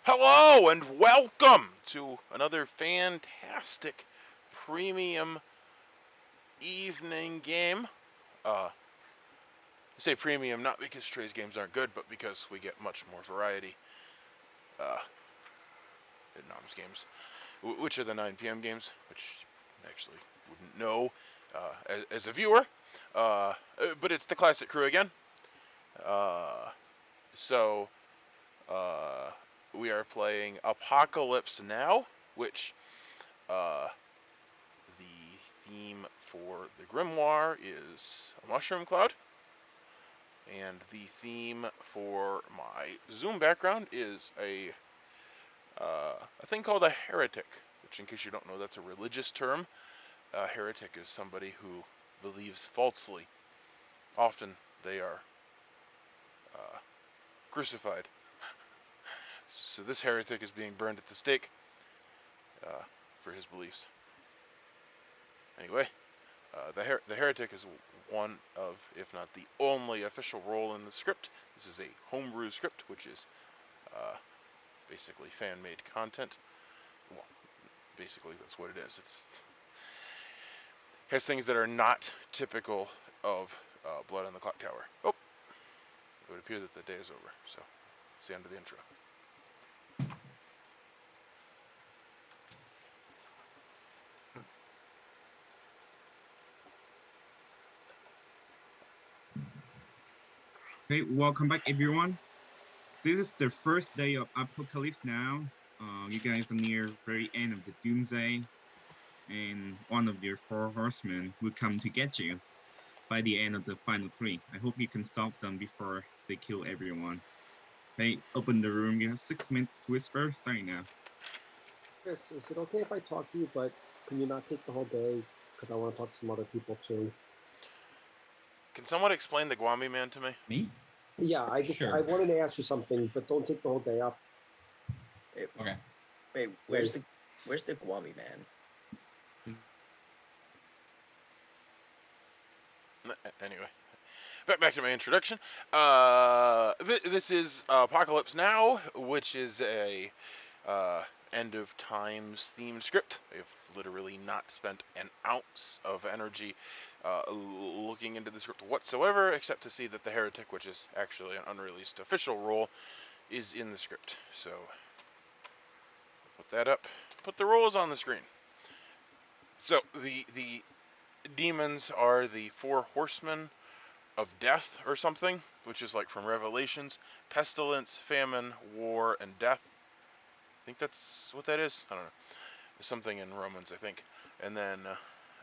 Hello and welcome to another fantastic premium evening game. I say premium not because today's games aren't good, but because we get much more variety in Nom's games, which are the 9 p.m. games, which you actually wouldn't know as a viewer. But it's the classic crew again. So we are playing Apocalypse now, which the theme for the Grimoire is a mushroom cloud, and the theme for my Zoom background is a thing called a heretic, which, in case you don't know, that's a religious term. A heretic is somebody who believes falsely. Often they are crucified. So this heretic is being burned at the stake for his beliefs. Anyway, the heretic is one of, if not the only, official role in the script. This is a homebrew script, which is basically fan-made content. Well, basically that's what it is. It has things that are not typical of Blood on the Clocktower. Oh, it would appear that the day is over, so it's the end of the intro. Hey, welcome back, everyone. This is the first day of Apocalypse now. You guys are near very end of the doomsday, and one of your 4 horsemen will come to get you by the end of the final 3. I hope you can stop them before they kill everyone. Hey, open the room. You have 6 minutes to whisper. Starting now. Chris, is it okay if I talk to you, but can you not take the whole day? Because I want to talk to some other people too. Can someone explain the Guami Man to me? Me? Yeah, I Sure. wanted to ask you something, but don't take the whole day up. Okay. Wait, where's the Guami Man? Anyway, back to my introduction. This is Apocalypse Now, which is a end of times themed script. I've literally not spent an ounce of energy looking into the script whatsoever, except to see that the heretic, which is actually an unreleased official role, is in the script. So put that up. Put the roles on the screen. So the demons are the 4 horsemen of death or something, which is like from Revelations: pestilence, famine, war, and death. I think that's what that is. I don't know. There's something in Romans, I think. And then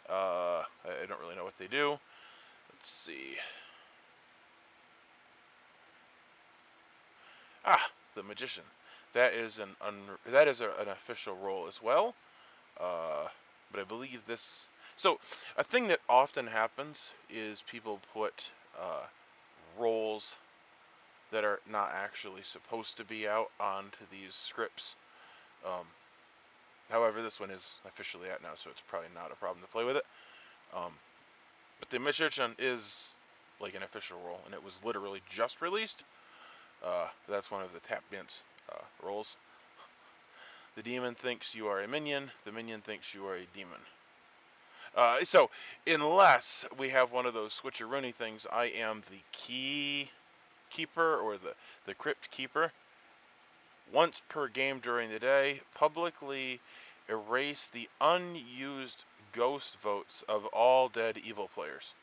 I don't really know what they do. Let's see. The magician. That is an official role as well. But I believe this. So a thing that often happens is people put roles that are not actually supposed to be out onto these scripts. However, this one is officially out now, so it's probably not a problem to play with it. But the magician is like an official role, and it was literally just released. That's one of the tap dance roles. The demon thinks you are a minion. The minion thinks you are a demon. So, unless we have one of those switcheroony things, I am the key keeper, or the crypt keeper. Once per game during the day, publicly erase the unused ghost votes of all dead evil players.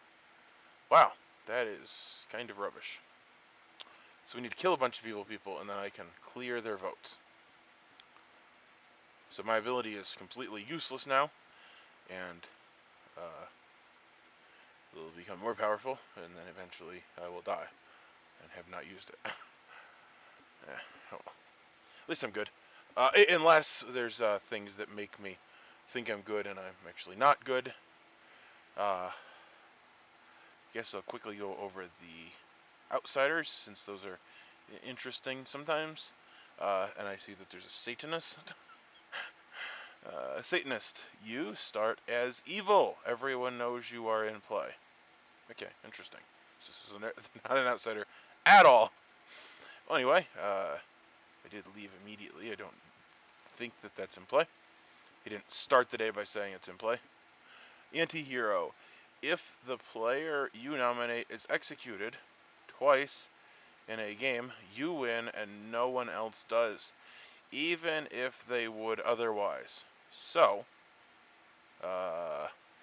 Wow, that is kind of rubbish. So we need to kill a bunch of evil people, and then I can clear their votes. So my ability is completely useless now, and it will become more powerful, and then eventually I will die and have not used it. Oh, at least I'm good. Unless there's things that make me think I'm good and I'm actually not good. Guess I'll quickly go over the outsiders, since those are interesting sometimes. And I see that there's a Satanist. Satanist, you start as evil. Everyone knows you are in play. Okay, interesting. This is not an outsider at all. Well, anyway, I did leave immediately. I don't think that that's in play. He didn't start the day by saying it's in play. Anti-hero. If the player you nominate is executed twice in a game, you win and no one else does, even if they would otherwise. So,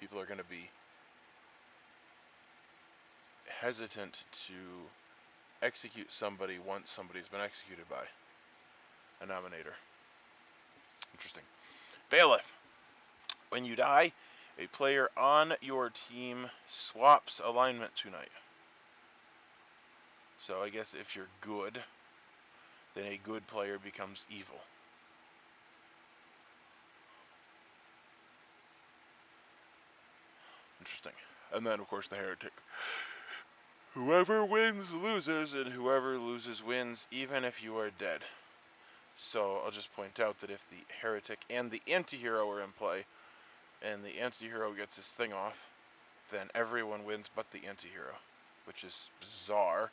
people are going to be hesitant to execute somebody once somebody's been executed by a nominator. Interesting. Bailiff. When you die, a player on your team swaps alignment tonight. So I guess if you're good, then a good player becomes evil. Interesting. And then, of course, the heretic. Whoever wins loses, and whoever loses wins, even if you are dead. So I'll just point out that if the heretic and the anti-hero are in play, and the anti-hero gets his thing off, then everyone wins but the anti-hero, which is bizarre.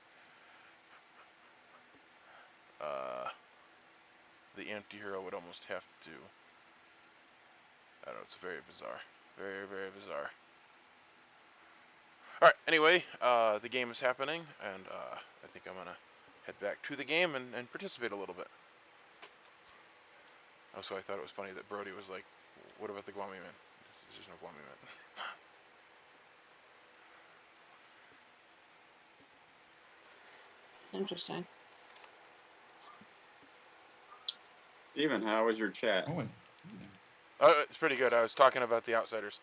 The anti-hero would almost have to... I don't know, it's very bizarre. Very, very bizarre. Alright, anyway, the game is happening, and I think I'm gonna head back to the game and participate a little bit. Also, I thought it was funny that Brody was like, what about the Guami Man? There's no Guami Man. Interesting. Steven, how was your chat? Oh, It's pretty good. I was talking about the Outsiders.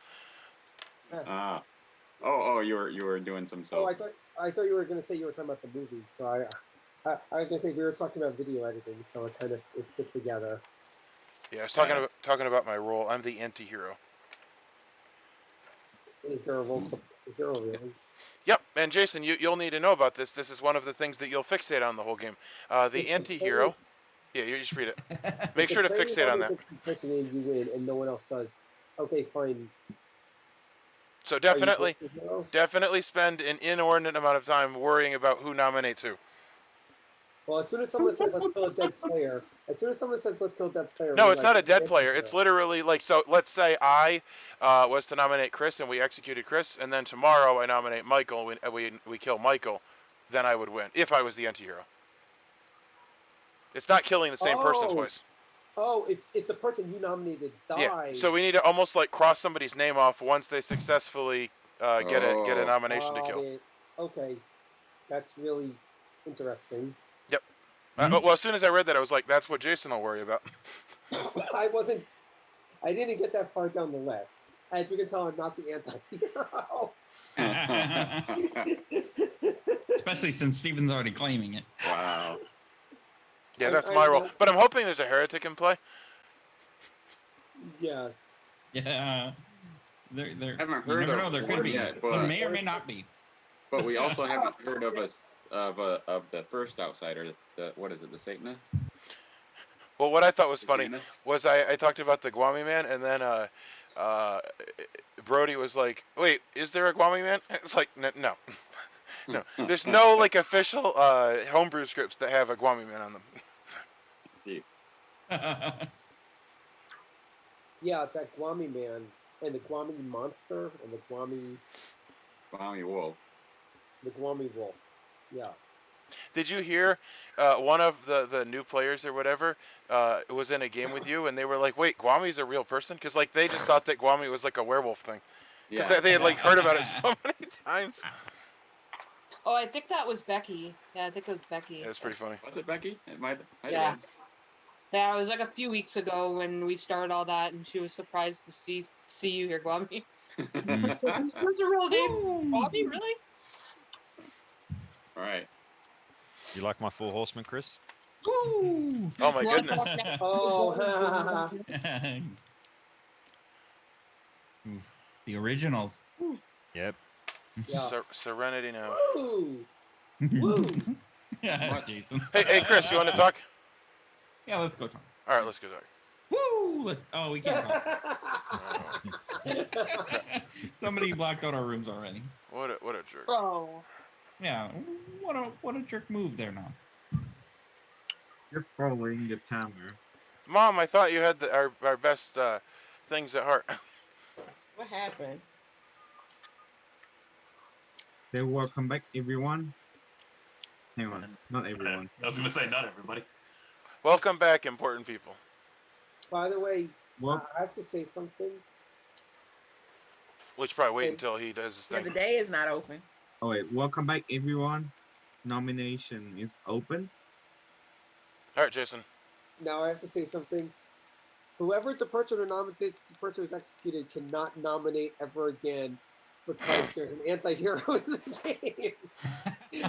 You were doing some Oh, stuff. I thought you were going to say you were talking about the movie. So I was going to say we were talking about video editing, so it fit together. Yeah, I was talking about my role. I'm the anti-hero. Is there a role? Is there a really? Yep, and Jason, you'll need to know about this. This is one of the things that you'll fixate on the whole game. The anti-hero. Yeah, you just read it. Make sure to fixate on that. You win, and no one else does. Okay, fine. So definitely spend an inordinate amount of time worrying about who nominates who. Well, as soon as someone says let's kill a dead player, no, it's not a dead player. It's literally like, so let's say I was to nominate Chris and we executed Chris, and then tomorrow I nominate Michael, we kill Michael, then I would win if I was the anti-hero. It's not killing the same person twice. Oh, if the person you nominated dies. Yeah, so we need to almost like cross somebody's name off once they successfully get a nomination to kill. Okay, that's really interesting. Yep. Well, as soon as I read that, I was like, that's what Jason will worry about. I didn't get that far down the list. As you can tell, I'm not the anti-hero. Especially since Steven's already claiming it. Wow. Yeah, that's my role. But I'm hoping there's a heretic in play. Yes. Yeah. There. I haven't heard you never of know. There could be. yet, There may or may not be. But we also haven't heard of the first outsider. What is it? The Satanist? Well, what I thought was funny was I talked about the Guami Man, and then Brody was like, "Wait, is there a Guami Man?" It's like, no. No, there's no like official homebrew scripts that have a Guami Man on them. Yeah, that Guami Man and the Guami Monster and the Guami Wolf. The Guami Wolf. Yeah. Did you hear one of the new players or whatever was in a game with you, and they were like, "Wait, Guami's a real person?" Because like they just thought that Guami was like a werewolf thing. Because they had like heard about it so many times. Oh, I think that was Becky. Yeah, I think it was Becky. It was pretty funny. Was it Becky? It might yeah. have been. Yeah, it was like a few weeks ago when we started all that, and she was surprised to see you here, Guami. So this was a real name, Guami, really? All right. You like my Four Horsemen, Chris? Ooh. Oh my goodness. Oh. The originals. Yep. Yeah. Serenity now. Woo! Woo! Yeah, Jason. Hey, Chris, you want to talk? Yeah, let's go talk. All right, let's go talk. Woo! We can't talk. Somebody blocked out our rooms already. What a jerk. Oh. Yeah, what a jerk move there now. Just following the timer. Mom, I thought you had our best things at heart. What happened? Then welcome back, everyone. Hang on, not everyone. I was gonna say not everybody. Welcome back, important people. By the way, Well, I have to say something. We should probably wait Hey. until he does his Yeah, thing. the day is not open. oh wait, welcome back, everyone. Nomination is open. All right, Jason. Now I have to say something. Whoever the person who nominated, the person who's executed, cannot nominate ever again because there's an anti-hero in the game,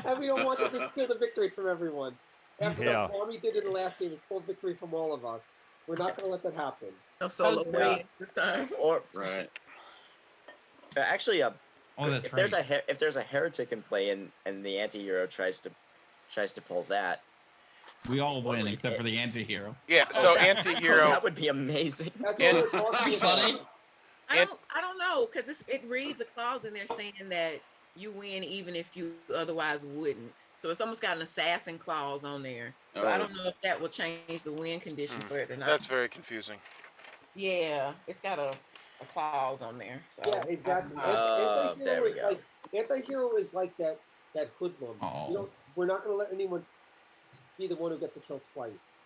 and we don't want to steal the victory from everyone. After Yeah. what Kwame did in the last game, it stole victory from all of us. We're not going to let that happen. No solo Agreed. win this time. Or Right. actually, Oh, that's if right. there's a heretic in play and the anti-hero tries to pull that, We all win except for the anti-hero. Yeah. So that- anti-hero. that would be amazing. That's And- what we're talking about. Funny. I don't know because it reads a clause in there saying that you win even if you otherwise wouldn't. So it's almost got an assassin clause on there. So I Oh. don't know if that will change the win condition for it or not. That's very confusing. Yeah, it's got a clause on there. So Yeah, exactly. Oh, Anti-hero there we is go. like anti-hero is like that hoodlum. Oh. We're not going to let anyone be the one who gets a kill twice.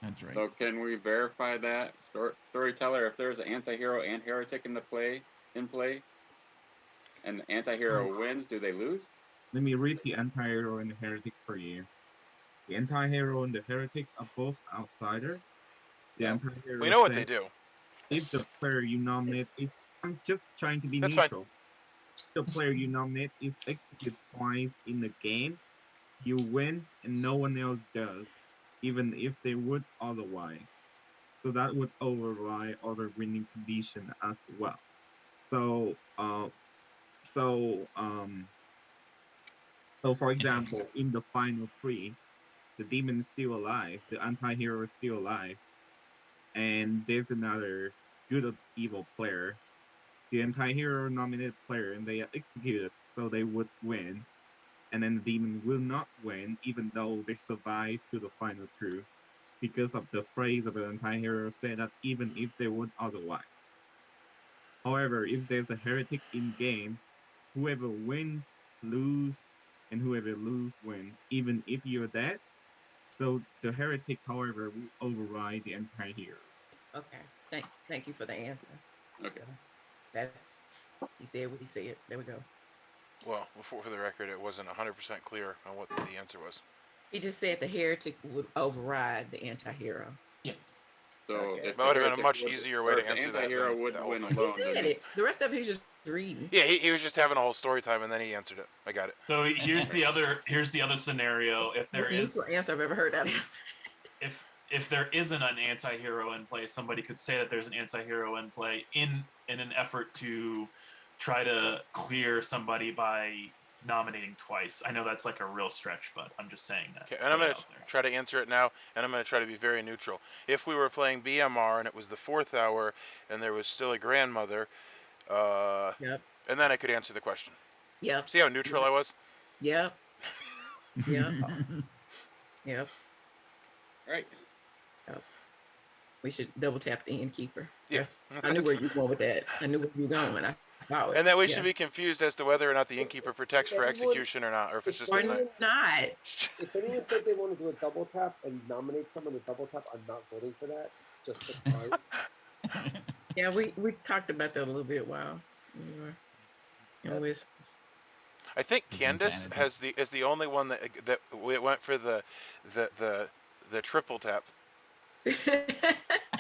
That's right. So can we verify that, storyteller? If there's an anti-hero and heretic in play, and the anti-hero wins, do they lose? Let me read the anti-hero and the heretic for you. The anti-hero and the heretic are both outsider. The Yeah. anti-hero We know what says they do. if the player you nominate is, I'm just trying to be That's fine. neutral. If the player you nominate is executed twice in the game, you win and no one else does, even if they would otherwise. So that would override other winning condition as well. So, so for example, in the final three, the demon is still alive, the anti-hero is still alive, and there's another good or evil player. The anti-hero nominated player, and they are executed, so they would win. And then the demon will not win, even though they survive to the final two, because of the phrase of the anti-hero said that even if they would otherwise. However, if there's a heretic in game, whoever wins, lose, and whoever lose, win, even if you're dead. So the heretic, however, will override the anti-hero. Okay. Thank you for the answer. Okay. So that's he said what he said. There we go. Well, for the record, it wasn't 100% clear on what the answer was. He just said the heretic would override the anti-hero. Yeah. So Okay. if That would have been a heretic much would- easier way or to if the answer that anti-hero than would the whole win thing. alone. He then said it. The rest of it he's just reading. Yeah, he was just having a whole story time, and then he answered it. I got it. So here's the other scenario. If there Most is neutral answer I've ever heard out of him. if there isn't an anti-hero in play, somebody could say that there's an anti-hero in play in an effort to try to clear somebody by nominating twice. I know that's like a real stretch, but I'm just saying that. Okay, and I'm Put it going to out there. try to answer it now, and I'm going to try to be very neutral. If we were playing BMR and it was the 4th hour and there was still a grandmother, Yep. and then I could answer the question. Yep. See how neutral I was? Yep. Yep. Yep. Right. We should double tap the innkeeper. Yes. Yes. I knew where you were going with that. I knew where you were going. I saw it. And that we Yeah. should be confused as to whether or not the innkeeper protects for execution or not, or if it's just Why a night. not? If anyone said they want to do a double tap and nominate someone to double tap, I'm not voting for that. Just because. Yeah, we talked about that a little bit while we were in Whispers. I think It's Candace insanity. is the only one that went for the triple tap.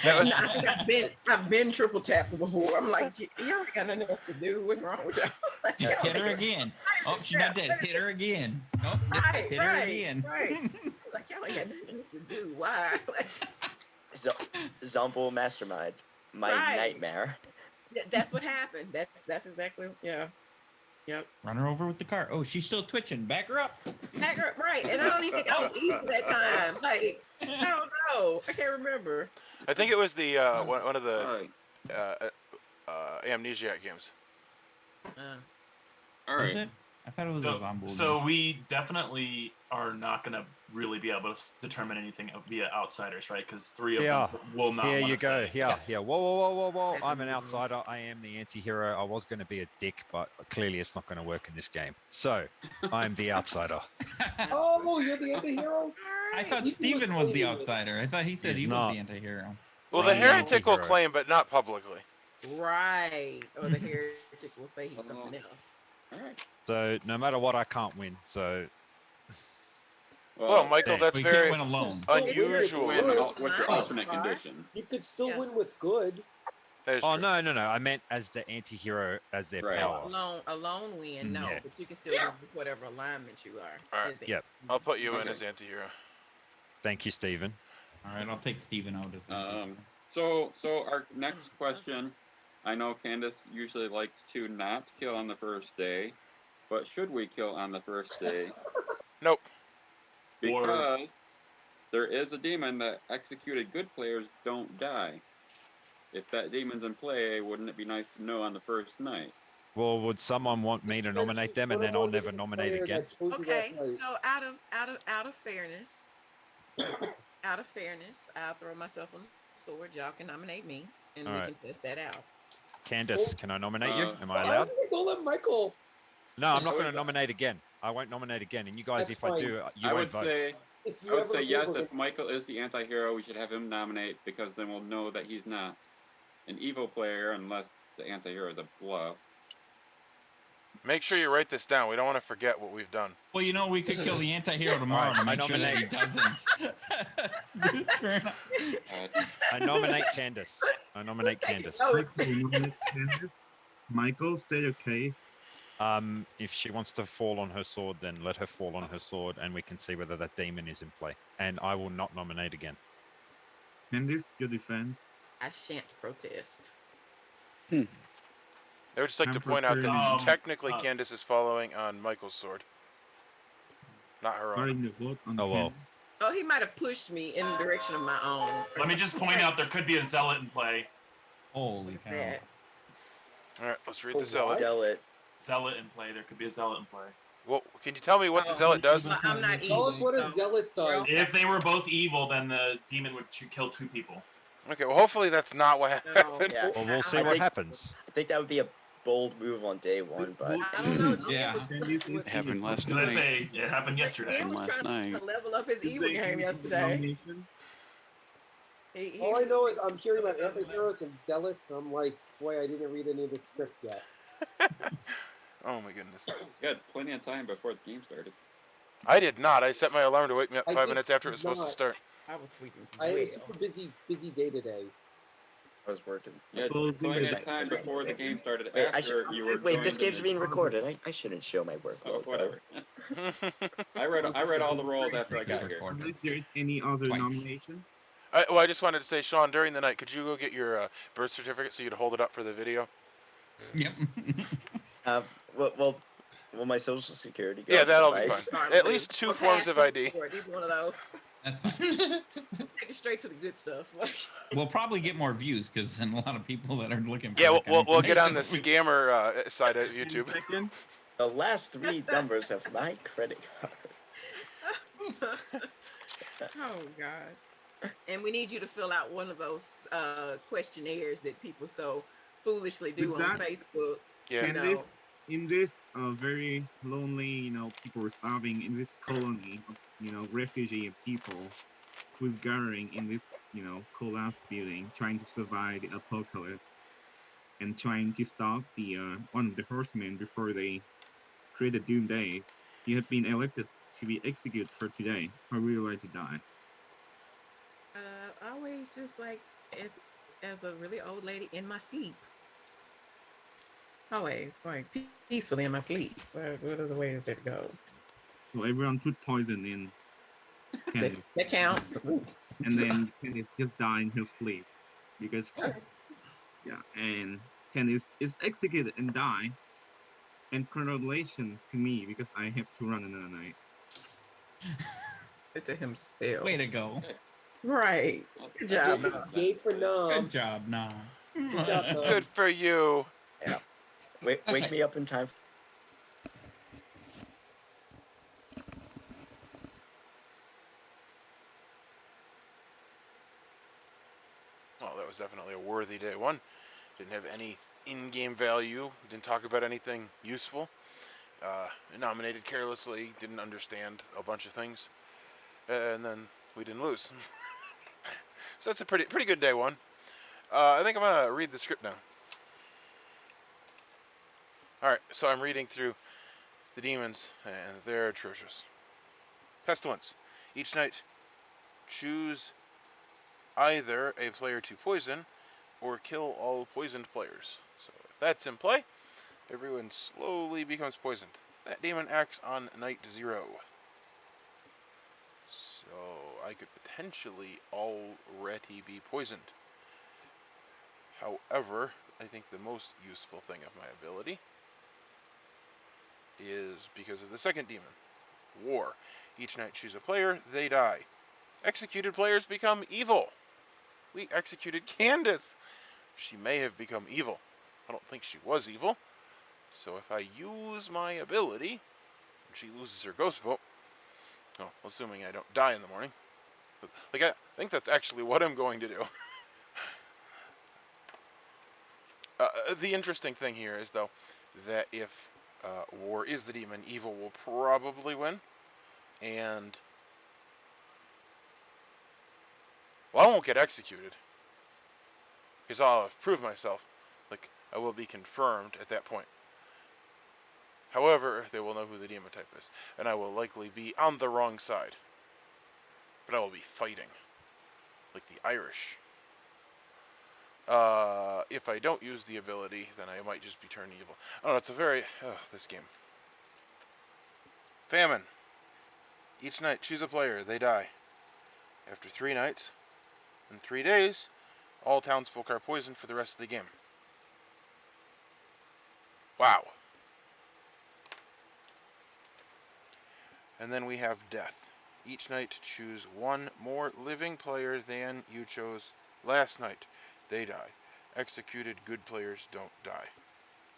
No, I think I've been triple tapping before. I'm like, y'all ain't got nothing else to do. What's wrong with y'all? Like, y'all Hit her ain't- again. Oh, she's not dead. Hit her again. Oh, Right, hit her right, again. right. Like y'all ain't got nothing else to do. Why? Like, Zombo Mastermind, my Right. nightmare. that's what happened. That's exactly Yep. Run her over with the car. Oh, she's still twitching. Back her up. Right. And I don't even think I was easy that time. Like, I don't know. I can't remember. I think it was the one of the All right. amnesiac games. All Is right. it? I thought it was a zombie. So we definitely are not going to really be able to determine anything via outsiders, right? Because 3 of them will not. Here wanna you go. say. Here, here. Whoa. I'm an outsider. I am the anti-hero. I was going to be a dick, but clearly it's not going to work in this game. So I'm the outsider. Oh, you're the anti-hero? I thought Steven was the outsider. I thought he said he was the anti-hero. Well, the I'm the heretic will anti-hero. claim, but not publicly. Right. Or the heretic will say he's something else. All right. So no matter what, I can't win. So Well, Michael, that's we very can't win alone. unusual. Win with your alternate condition. You could still win with good. Oh no! I meant as the anti-hero, as their power. Alone win, no, Yeah. but you can still win with whatever alignment you are. All right. Yep. I'll put you in as anti-hero. Thank you, Steven. All right, I'll take Steven out of So our next question, I know Candace usually likes to not kill on the first day, but should we kill on the first day? Nope. Because there is a demon that executed good players don't die. If that demon's in play, wouldn't it be nice to know on the first night? Well, would someone want me to nominate them, and then I'll never nominate again? Okay, so out of fairness, I'll throw myself on the sword. Y'all can nominate me, and All we right. can test that out. Candace, can I nominate you? Am I allowed? Don't let Michael. No, I'm not going to nominate again. I won't nominate again. And you guys, That's if I do, you I won't would vote. say, If you I would ever say do, yes. we're If Michael is the anti-hero, we should have him nominate, because then we'll know that he's not an evil player unless the anti-hero is a bluff. Make sure you write this down. We don't want to forget what we've done. Well, you know, we could kill the anti-hero tomorrow to I make sure that he doesn't. I nominate Candace. I nominate Candace. Michael, state your case. If she wants to fall on her sword, then let her fall on her sword, and we can see whether that demon is in play. And I will not nominate again. Candice, your defense. I shan't protest. I would just like to point out that technically Candace is following on Michael's sword, not her own. Oh well. Oh, he might have pushed me in the direction of my own. Let me just point out there could be a zealot in play. Holy cow! All right, let's read the zealot. Zealot in play. There could be a zealot in play. Well, can you tell me what the zealot does? I'm not Tell us evil. what a zealot does. If they were both evil, then the demon would kill 2 people. Okay, well, hopefully that's not what happened. Yeah. Well, we'll see what happens. I think that would be a bold move on day one, but I don't know. Yeah. It happened last Did I night. say it happened yesterday? He was last trying night. to level up his evil game yesterday. All I know is I'm hearing about anti-heroes and zealots, and I'm like, boy, I didn't read any of the script yet. Oh my goodness. You had plenty of time before the game started. I did not. I set my alarm to wake me up I 5 did minutes after it was supposed to not. start. I was sleeping. I had a super busy day today. I was working. You had plenty of time before the game started. Wait, after you were wait, this joined in game's the- being recorded. I shouldn't show my work. Oh, whatever. I read all the roles after I got here. Unless there is any other nomination. I just wanted to say, Sean, during the night, could you go get your birth certificate so you'd hold it up for the video? Yep. Well, my social security. Yeah, that'll be device. fine. At least 2 forms of ID. Either one of those. That's fine. Let's take it straight to the good stuff. We'll probably get more views because then a lot of people that are looking for. Yeah, that kind we'll of get on the information. scammer side of YouTube. The last 3 numbers of my credit card. Oh gosh. And we need you to fill out one of those questionnaires that people so foolishly do on Facebook. Yeah. In this very lonely, people are starving in this colony of, refugee people who's gathering in this, collapsed building, trying to survive the apocalypse and trying to stop the one of the horsemen before they create the doomsdays. You have been elected to be executed for today. How would you like to die? Always just like as a really old lady in my sleep. Always like peacefully in my sleep. What are the ways that go? So everyone put poison in Candice. That counts. And then Candice just die in her sleep. Because and Candice is executed and die. And congratulations to me because I have to run another night. To himself. Way to go. Right. Good job. Yay for Nom. Good job, Nom. Good job, Nom. Good for you. Yeah. Wake me up in time. Well, that was definitely a worthy day one. Didn't have any in-game value. Didn't talk about anything useful. Nominated carelessly. Didn't understand a bunch of things. And then we didn't lose. So that's a pretty good day one. I think I'm going to read the script now. Alright, so I'm reading through the demons, and they're atrocious. Pestilence. Each night, choose either a player to poison or kill all poisoned players. So if that's in play, everyone slowly becomes poisoned. That demon acts on night 0. So I could potentially already be poisoned. However, I think the most useful thing of my ability is because of the second demon. War. Each night choose a player, they die. Executed players become evil. We executed Candace. She may have become evil. I don't think she was evil. So if I use my ability, and she loses her ghost vote, well, assuming I don't die in the morning. Like, I think that's actually what I'm going to do. The interesting thing here is, though, that if war is the demon, evil will probably win. And, well, I won't get executed. Because I'll have proved myself. Like, I will be confirmed at that point. However, they will know who the demon type is. And I will likely be on the wrong side. But I will be fighting. Like the Irish. If I don't use the ability, then I might just be turned evil. Oh, it's a very... this game. Famine. Each night, choose a player. They die. After 3 nights and 3 days, all townsfolk are poisoned for the rest of the game. Wow. And then we have death. Each night, choose 1 more living player than you chose last night. They die. Executed good players don't die.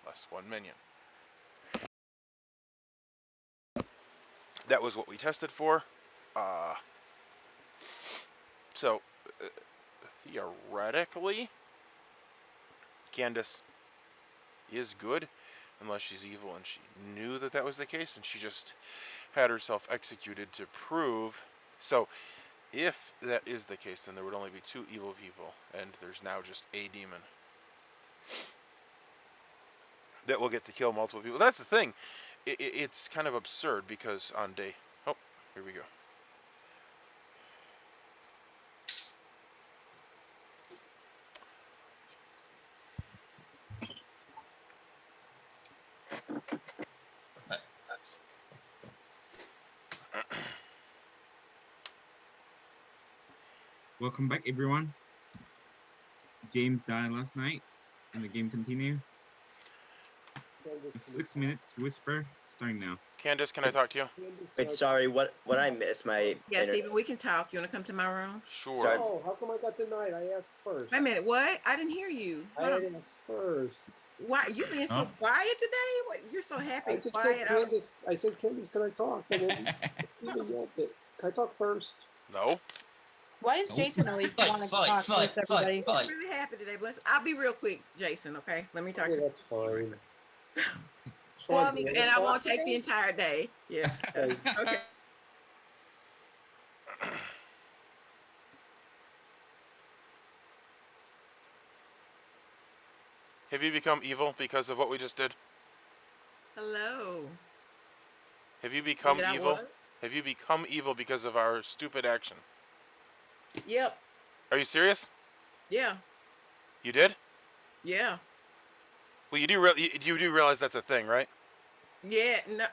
Less 1 minion. That was what we tested for. So, theoretically, Candace is good, unless she's evil and she knew that that was the case, and she just had herself executed to prove. So, if that is the case, then there would only be 2 evil people, and there's now just a demon that will get to kill multiple people. That's the thing. It's kind of absurd, because on day... Oh, here we go. Welcome back, everyone. James died last night, and the game continued. A 6-minute whisper starting now. Candace, can I talk to you? Wait, sorry, what I missed? My Yeah, Steven, we can talk. You want to come to my room? Sure. Sorry. Oh, how come I got denied? I asked first. Wait a minute, what? I didn't hear you. I Hold on. asked first. Why you being so quiet today? What, you're so happy I and just quiet. said, Candace, I said, Candace, can I talk? And then Steven yelled it. Can I talk first? No. Why is Jason always wanting to talk first, everybody? I'm really happy today. Bless. I'll be real quick, Jason. Okay, let me talk Yeah, to that's fine. Well, I mean, and I won't take the entire day. Yeah. Okay. Have you become evil because of what we just did? Hello. Have you become Did I evil? what? Have you become evil because of our stupid action? Yep. Are you serious? Yeah. You did? Yeah. Well, you do realize that's a thing, right? Yeah. No.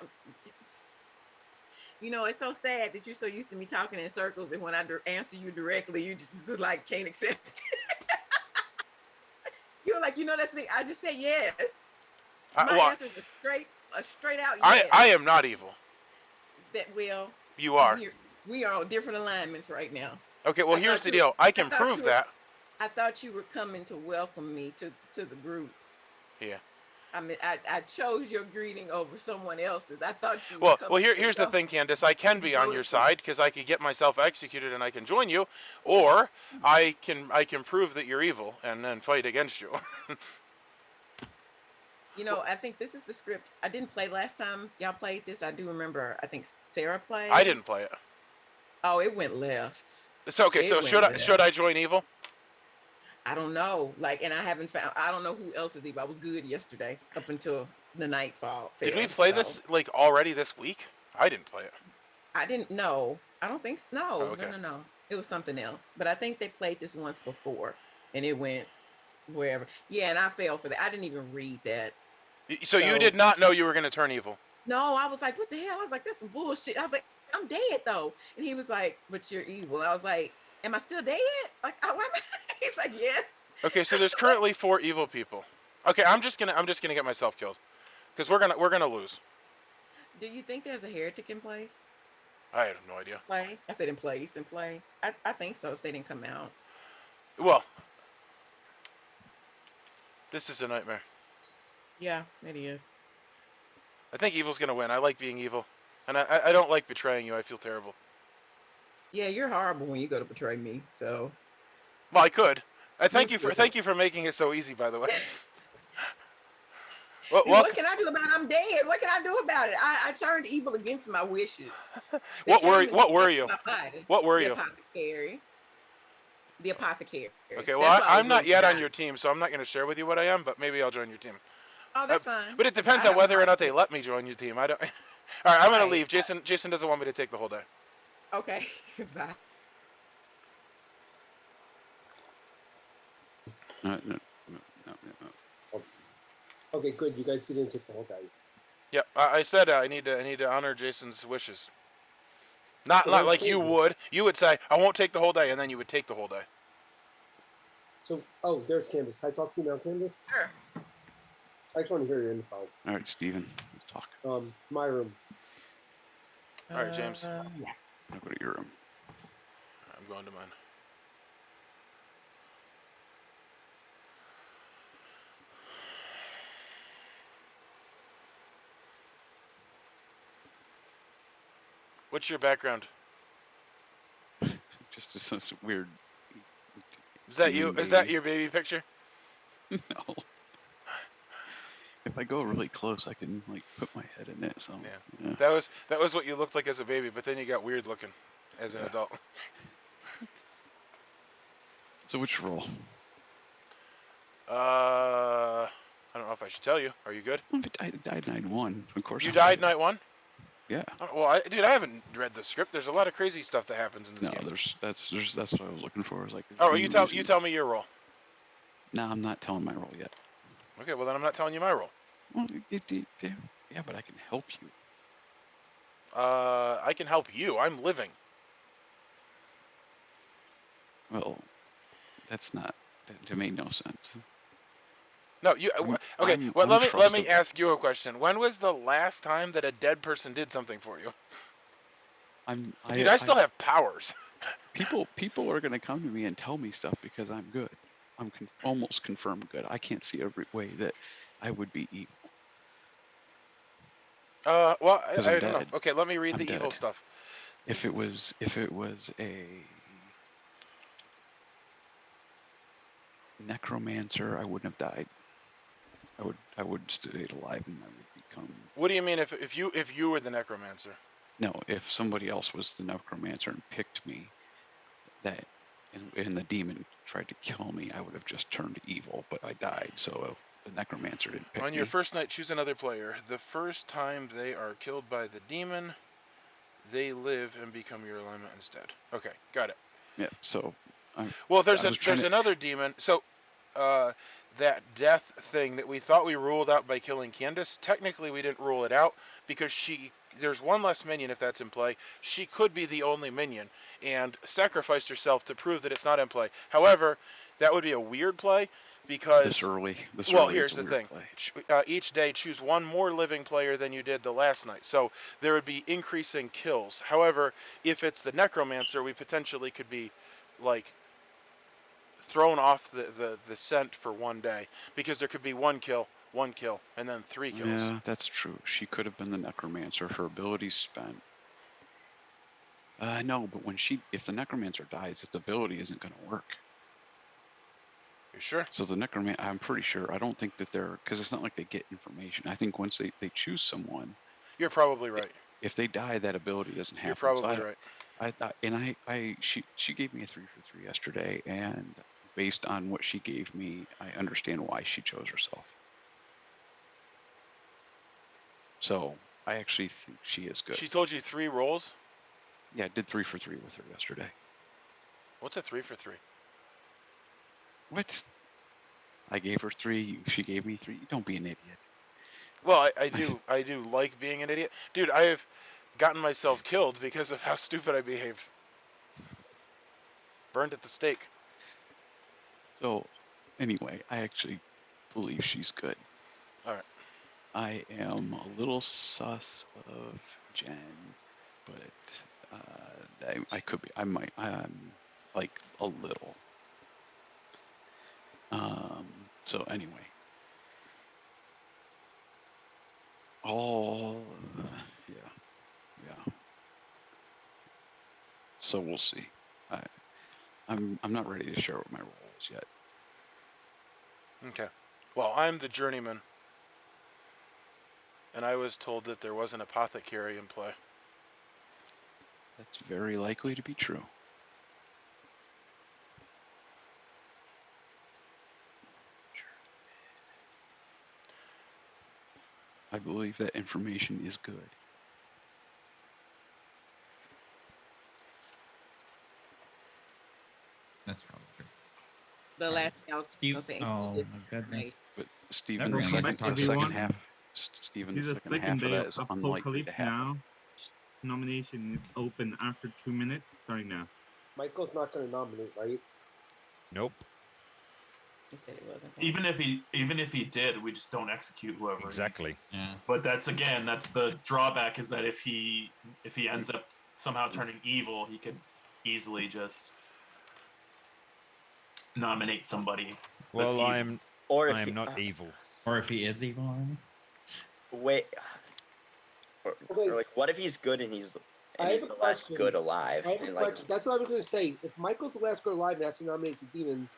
You know, it's so sad that you're so used to me talking in circles, and when I answer you directly, you just like can't accept it. You're like, that's the. I just say yes. My answer is a straight out yes. I am not evil. That will. You are. We are on different alignments right now. Okay, well, here's the deal. I can prove that. I thought you were coming to welcome me to the group. Yeah. I mean, I chose your greeting over someone else's. I thought you would Well, come. here's the thing, Candace. I can be on your side because I could get myself executed and I can join you, or I can prove that you're evil and then fight against you. You know, I think this is the script. I didn't play last time y'all played this. I do remember. I think Sarah played. I didn't play it. Oh, it went left. So okay, so should I join evil? I don't know. Like, and I haven't found. I don't know who else is evil. I was good yesterday up until the nightfall. Did we play this like already this week? I didn't play it. I didn't know. I don't think so. No, Oh, okay. no. It was something else. But I think they played this once before, and it went wherever. Yeah, and I fell for that. I didn't even read that. So you did not know you were going to turn evil? No, I was like, what the hell? I was like, that's some bullshit. I was like, I'm dead though. And he was like, but you're evil. I was like, am I still dead? Like, he's like, yes. Okay, so there's currently 4 evil people. Okay, I'm just gonna get myself killed, because we're gonna lose. Do you think there's a heretic in place? I have no idea. Play? I said in place and play. I think so. If they didn't come out. Well, this is a nightmare. Yeah, it is. I think evil's gonna win. I like being evil, and I don't like betraying you. I feel terrible. Yeah, you're horrible when you go to betray me. So. Well, I could. Thank you for making it so easy. By the way. What can I do about it? I'm dead. What can I do about it? I turned evil against my wishes. What were you? What were you? The apothecary. The apothecary. Okay, well, I'm not yet on your team, so I'm not going to share with you what I am, but maybe I'll join your team. Oh, that's fine. But it depends on whether or not they let me join your team. I don't. All right, I'm going to leave. Jason doesn't want me to take the whole day. Okay, bye. No. Okay, good. You guys didn't take the whole day. Yep, I said I need to honor Jason's wishes. Not like you would. You would say I won't take the whole day, and then you would take the whole day. So, there's Candace. Can I talk to you now, Candace? Sure. I just want to hear your info. All right, Steven, let's talk. My room. All right, James. Yeah. I'll go to your room. I'm going to mine. What's your background? Just some weird. Is that you? Is that your baby picture? No. If I go really close, I can like put my head in it. So yeah. That was what you looked like as a baby, but then you got weird looking as an adult. So which roll? I don't know if I should tell you. Are you good? I died night 1, of course. You died night 1? Yeah. Well, dude, I haven't read the script. There's a lot of crazy stuff that happens in this game. No, that's what I was looking for. Is like. Oh, you tell me your role. No, I'm not telling my role yet. Okay, well then I'm not telling you my role. Well, yeah, but I can help you. I can help you. I'm living. Well, that made no sense. No, you okay? Well, let me ask you a question. When was the last time that a dead person did something for you? I still have powers. People are gonna come to me and tell me stuff because I'm good. I'm almost confirmed good. I can't see every way that I would be evil. Well, I don't know. Okay, let me read the evil stuff. If it was a necromancer, I wouldn't have died. I would stay alive and I would become. What do you mean if you were the necromancer? No, if somebody else was the necromancer and picked me, and the demon tried to kill me, I would have just turned evil, but I died, so the necromancer didn't pick me. On your first night, choose another player. The first time they are killed by the demon, they live and become your alignment instead. Okay, got it. Yeah, so. Well, there's another demon. So, that death thing that we thought we ruled out by killing Candace, technically we didn't rule it out because there's one less minion if that's in play. She could be the only minion and sacrificed herself to prove that it's not in play. However, that would be a weird play because this early. Here's the thing. Each day choose one more living player than you did the last night. So there would be increasing kills. However, if it's the necromancer, we potentially could be like thrown off the scent for one day because there could be one kill 1 kill, and then 3 kills. Yeah, that's true. She could have been the necromancer. Her ability's spent. No, but if the necromancer dies, its ability isn't going to work. You sure? So the necromancer, I'm pretty sure. I don't think that because it's not like they get information. I think once they choose someone. You're probably right. If they die, that ability doesn't happen. You're probably right. She gave me a 3 for 3 yesterday, and based on what she gave me, I understand why she chose herself. So I actually think she is good. She told you 3 rolls? Yeah, I did 3 for 3 with her yesterday. What's a 3 for 3? What? I gave her 3. She gave me 3. Don't be an idiot. Well, I do like being an idiot. Dude, I have gotten myself killed because of how stupid I behaved. Burned at the stake. So, anyway, I actually believe she's good. All right. I am a little sus of Jen, but I could be. I'm like a little. So anyway. Yeah. So we'll see. I'm not ready to share what my role is yet. Okay. Well, I'm the Journeyman. And I was told that there was an Apothecary in play. That's very likely to be true. I believe that information is good. That's probably true. The last thing I was gonna say. Oh my goodness. But Stephen, Never the mind. second half. Stephen, This the is the second half second of day that of is unlikely to Apocalypse happen. now. Nomination is open after 2 minutes, starting now. Michael's not going to nominate, right? Nope. He said it wasn't. Even if he did, we just don't execute whoever. Exactly. Yeah. But that's the drawback is that if he ends up somehow turning evil, he could easily just nominate somebody. That's Well, evil. I am not evil. Or if he is evil. Wait. Or like, what if he's good and he's the last good alive? I have a question. That's what I was going to say. If Michael's the last good alive and has to nominate the demon,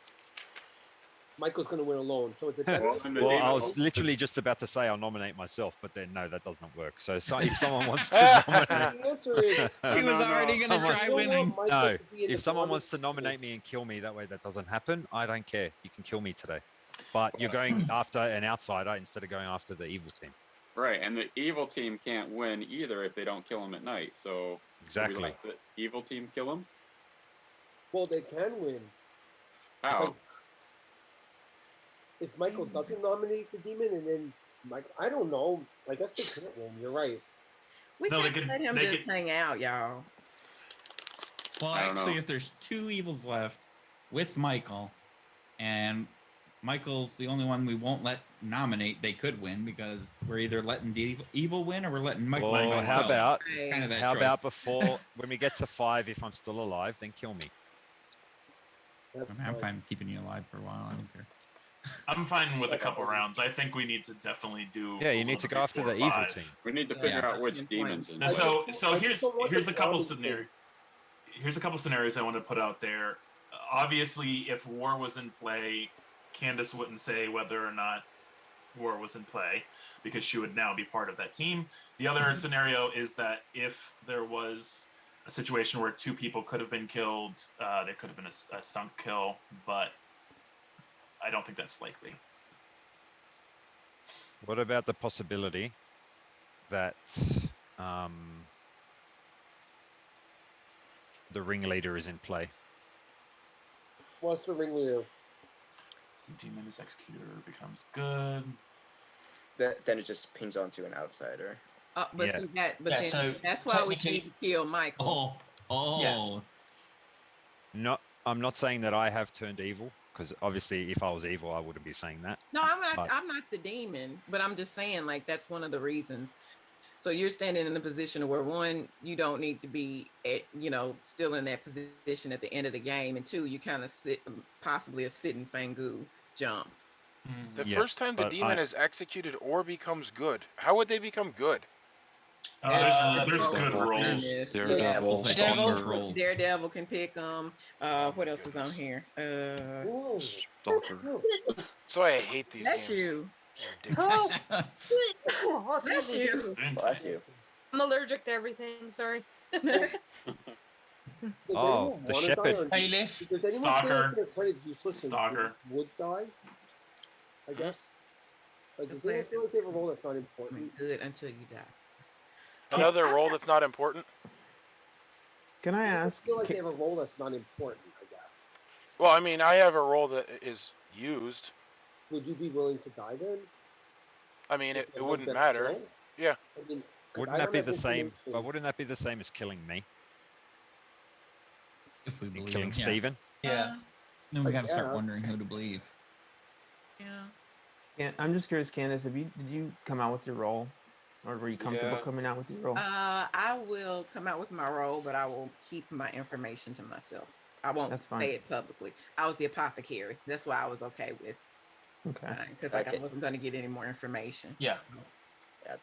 Michael's going to win alone. So it's a better. Well, I was literally just about to say I'll nominate myself, but then no, that doesn't work. So if someone wants to nominate, The answer is he was already going to try winning. No, if someone wants to nominate me and kill me, that way that doesn't happen. I don't care. You can kill me today, but you're going after an outsider instead of going after the evil team. Right, and the evil team can't win either if they don't kill him at night. So exactly, we let the evil team kill him. Well, they can win. How? Because if Michael doesn't nominate the demon, and then I don't know. I guess they can't win. You're right. We can't let him just hang out, y'all. Well, actually, if there's 2 evils left with Michael, and Michael's the only one we won't let nominate, they could win because we're either letting the evil win or we're letting Michael win. Well, how about choice. about before when we get to 5, if I'm still alive, then kill me. I'm fine keeping you alive for a while. I don't care. I'm fine with a couple rounds. I think we need to definitely do. Yeah, you need to go after the evil team. We need to figure out which demons. And so here's a couple scenarios. Here's a couple scenarios I want to put out there. Obviously, if war was in play, Candace wouldn't say whether or not war was in play because she would now be part of that team. The other scenario is that if there was a situation where 2 people could have been killed, there could have been a sunk kill, but I don't think that's likely. What about the possibility that the ringleader is in play? What's the ringleader? The demon is executor becomes good. Then it just pings onto an outsider. See that, then that's why we need to kill Michael. No, I'm not saying that I have turned evil, because obviously if I was evil, I wouldn't be saying that. No, I'm not the demon, but I'm just saying, like, that's one of the reasons. So you're standing in a position where, 1, you don't need to be still in that position at the end of the game, and 2, you kind of possibly a sit and fangu jump. The first time the demon is executed or becomes good, how would they become good? There's good rolls. Daredevil, Stalker. Daredevil can pick what else is on here? Stalker. So I hate these That's games. you. That's you. Bless you. I'm allergic to everything. Sorry. Oh, the shepherd. Stalker. Stalker would die. I guess. Like, does anyone feel like they have a role that's not important? Good until you die. Another role that's not important? Can I ask? I feel like they have a role that's not important, I guess. Well, I mean, I have a role that is used. Would you be willing to die then? I mean, it wouldn't matter. Killed? Yeah. I mean, Wouldn't that be the same? But wouldn't that be the same as killing me? If we believe killing him, Steven? Yeah. Then we I gotta start guess. wondering who to believe. Yeah. I'm just curious, Candace. Did you come out with your role, or were you comfortable coming out with your role? I will come out with my role, but I will keep my information to myself. I won't say it publicly. I was the apothecary. That's why I was okay with. Okay. Because I wasn't going to get any more information. Yeah. Yeah,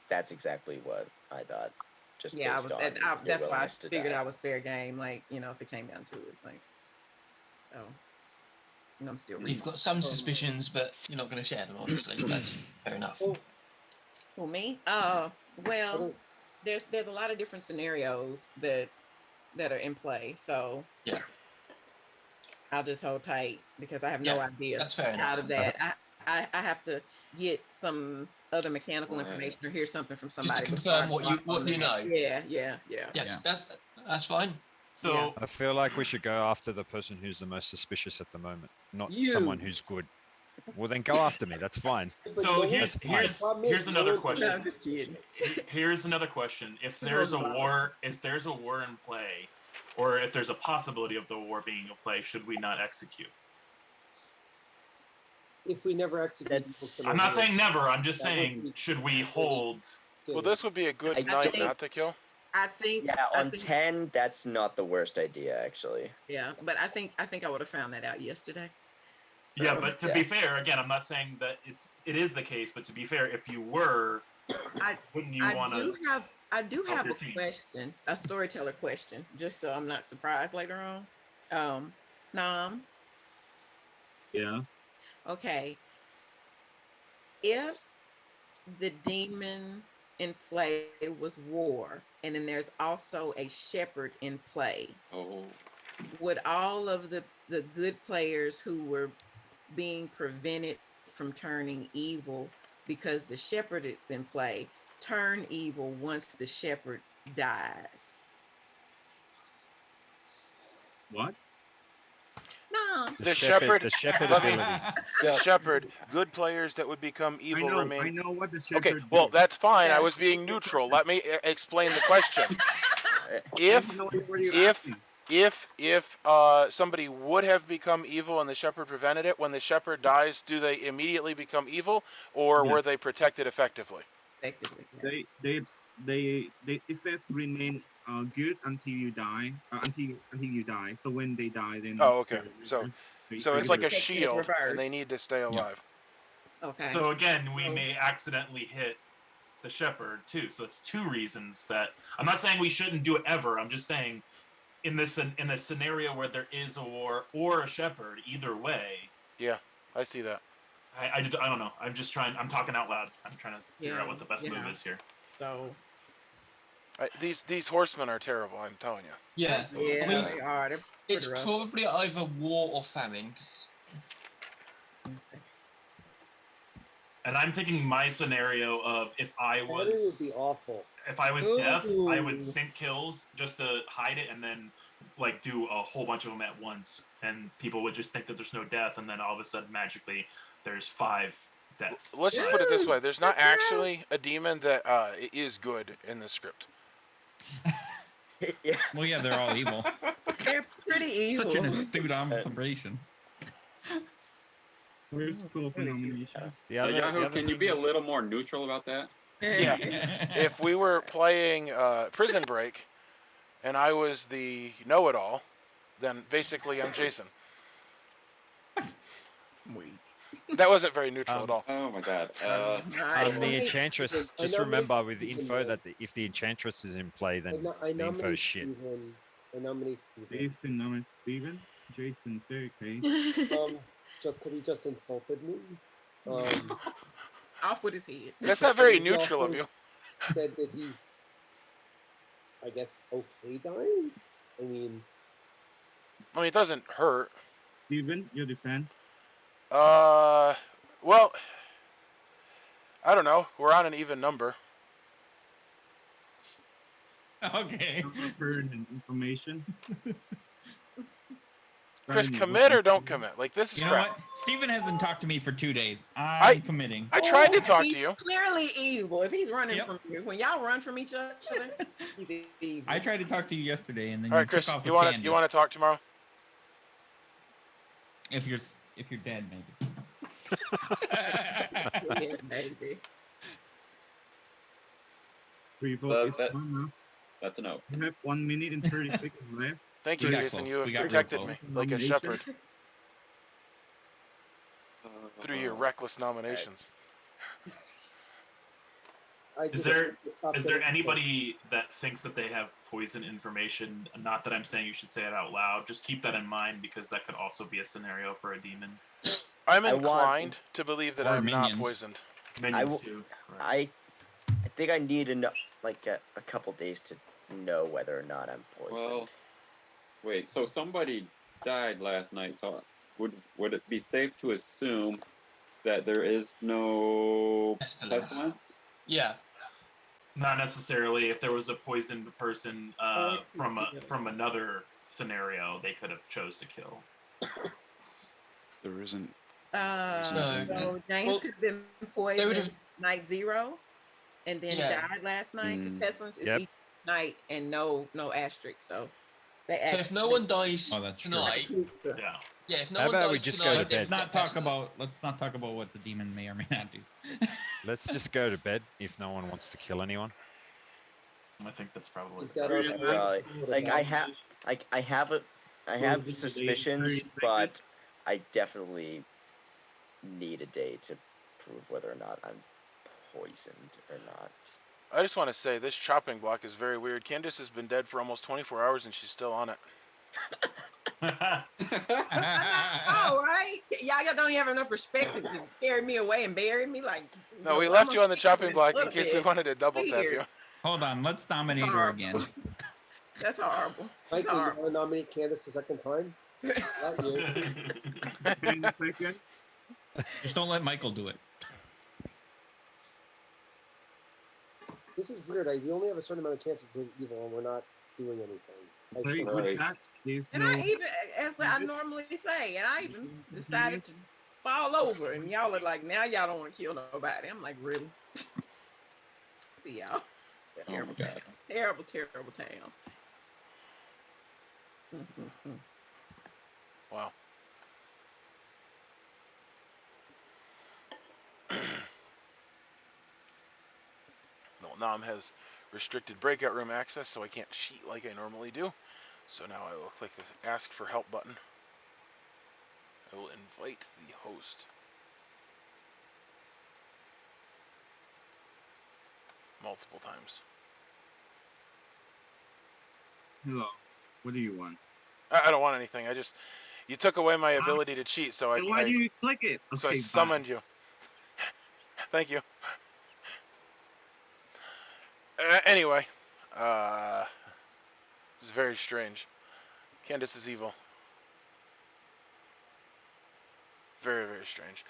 that's exactly what I thought. Just yeah, based on your that's why I willingness to figured die. I was fair game. Like, if it came down to it, like, I'm still reading. You've got some suspicions, but you're not going to share them, obviously. That's fair enough. Well, me? Well, there's a lot of different scenarios that are in play. So yeah, I'll just hold tight because I have no idea. That's fair enough. Out of that, I have to get some other mechanical information or hear something from somebody just to confirm what you know. Yeah. Yes, that's fine. So I feel like we should go after the person who's the most suspicious at the moment, not You. someone who's good. Well, then go after me. That's fine. So That's fine. here's another question. I'm just kidding. Here's another question. If there's a war in play, or if there's a possibility of the war being in play, should we not execute? If we never execute, I'm not saying never. I'm just saying, should we hold? Well, this would be a good night not to kill. I think. Yeah, on 10, that's not the worst idea, actually. Yeah, but I think I would have found that out yesterday. So, yeah, but to be fair, again, I'm not saying that it is the case, but to be fair, if you were, wouldn't you want to? I do have a team? question, a storyteller question, just so I'm not surprised later on. Nam. Yeah. Okay. If the demon in play was war, and then there's also a shepherd in play, would all of the good players who were being prevented from turning evil because the shepherd is in play turn evil once the shepherd dies? What? No. The shepherd. The shepherd Let me- ability. The shepherd. Good players that would become evil remain. I know what the shepherd. Okay, well did. that's fine. I was being neutral. Let me explain the question. If somebody would have become evil and the shepherd prevented it, when the shepherd dies, do they immediately become evil, or were they protected effectively? Effectively. They it says remain good until you die. Until you die. So when they die, then. Oh, okay. So it's like a Technique shield, and they reversed. need to stay alive. Okay. So again, we may accidentally hit the shepherd too. So it's two reasons that I'm not saying we shouldn't do it ever. I'm just saying in the scenario where there is a war or a shepherd, either way. Yeah, I see that. I don't know. I'm just trying. I'm talking out loud. I'm trying to figure out what the best move is here. So these horsemen are terrible. I'm telling you. Yeah. yeah, I mean, they are. They're it's pretty rough. probably either war or famine. 'Cause And I'm thinking my scenario of if I That would was be awful. if I was deaf, I would sync kills just to hide it, and then like do a whole bunch of them at once, and people would just think that there's no death, and then all of a sudden magically there's 5 deaths. Let's just put it this way: there's not actually a demon that is good in the script. Yeah. Well, yeah, they're all evil. They're pretty evil. Such an astute observation. Where's cool for nomination? Yahoo, can you be a little more neutral about that? Yeah. If we were playing Prison Break, and I was the know-it-all, then basically I'm Jason. That wasn't very neutral at all. Oh my god. The Enchantress, just remember with info that if the Enchantress is in play, then the info is shit. I nominate Steven. Jason nominates Steven. Jason, okay. Just because he just insulted me. Off with his head. That's not very He neutral of also you. Said that he's, I guess, okay dying. I mean, it doesn't hurt. Steven, your defense. Well, I don't know. We're on an even number. Okay. Information. Chris, commit or don't commit? Like, this is You know crap. what? Steven hasn't talked to me for 2 days. I'm committing. I tried to talk he's to you. Clearly evil. If he's running from you, when y'all run from each other, he's evil. I tried to talk to you yesterday, and then All you right, Chris, took off you with want Candace. to talk tomorrow? If you're dead, maybe. Yeah, maybe. That's a no. You have 1 minute and 30 seconds left. Thank you, Jason. You have protected me like a shepherd through your reckless nominations. Is there anybody that thinks that they have poison information? Not that I'm saying you should say it out loud. Just keep that in mind, because that could also be a scenario for a demon. I'm inclined to believe that I'm not poisoned. Minions too. I think I need like a couple days to know whether or not I'm poisoned. Well, wait. So somebody died last night. So would it be safe to assume that there is no pestilence? Yeah. Not necessarily. If there was a poisoned person from another scenario, they could have chose to kill. There isn't. So James could have been poisoned night 0, and then died last night. Because pestilence is each night and no asterisk. So they. So if no one dies tonight, if no How one about dies we just tonight, go to bed? Let's not talk about what the demon may or may not do. Let's just go to bed if no one wants to kill anyone. I think that's probably I have suspicions, but I definitely need a day to prove whether or not I'm poisoned or not. I just want to say this chopping block is very weird. Candace has been dead for almost 24 hours and she's still on it. Oh, right? Y'all don't have enough respect to just carry me away and bury me like. No, we left you on the chopping block in case we wanted to double tap you. Hold on, let's nominate her again. That's horrible. Mike, do you want to nominate Candace a second time? Not you. Just don't let Michael do it. This is weird. We only have a certain amount of chances of evil, and we're not doing anything. And I even, as I normally say, and I even decided to fall over, and y'all are like, now y'all don't want to kill nobody. I'm like, really? See y'all. Terrible, terrible, terrible town. Wow. Nam has restricted breakout room access, so I can't cheat like I normally do. So now I will click the ask for help button. I will invite the host. Multiple times. Hello. What do you want? I don't want anything. You took away my ability to cheat, so why do you click it? Okay, so I summoned you. Thank you. Anyway, this is very strange. Candace is evil. Very, very strange.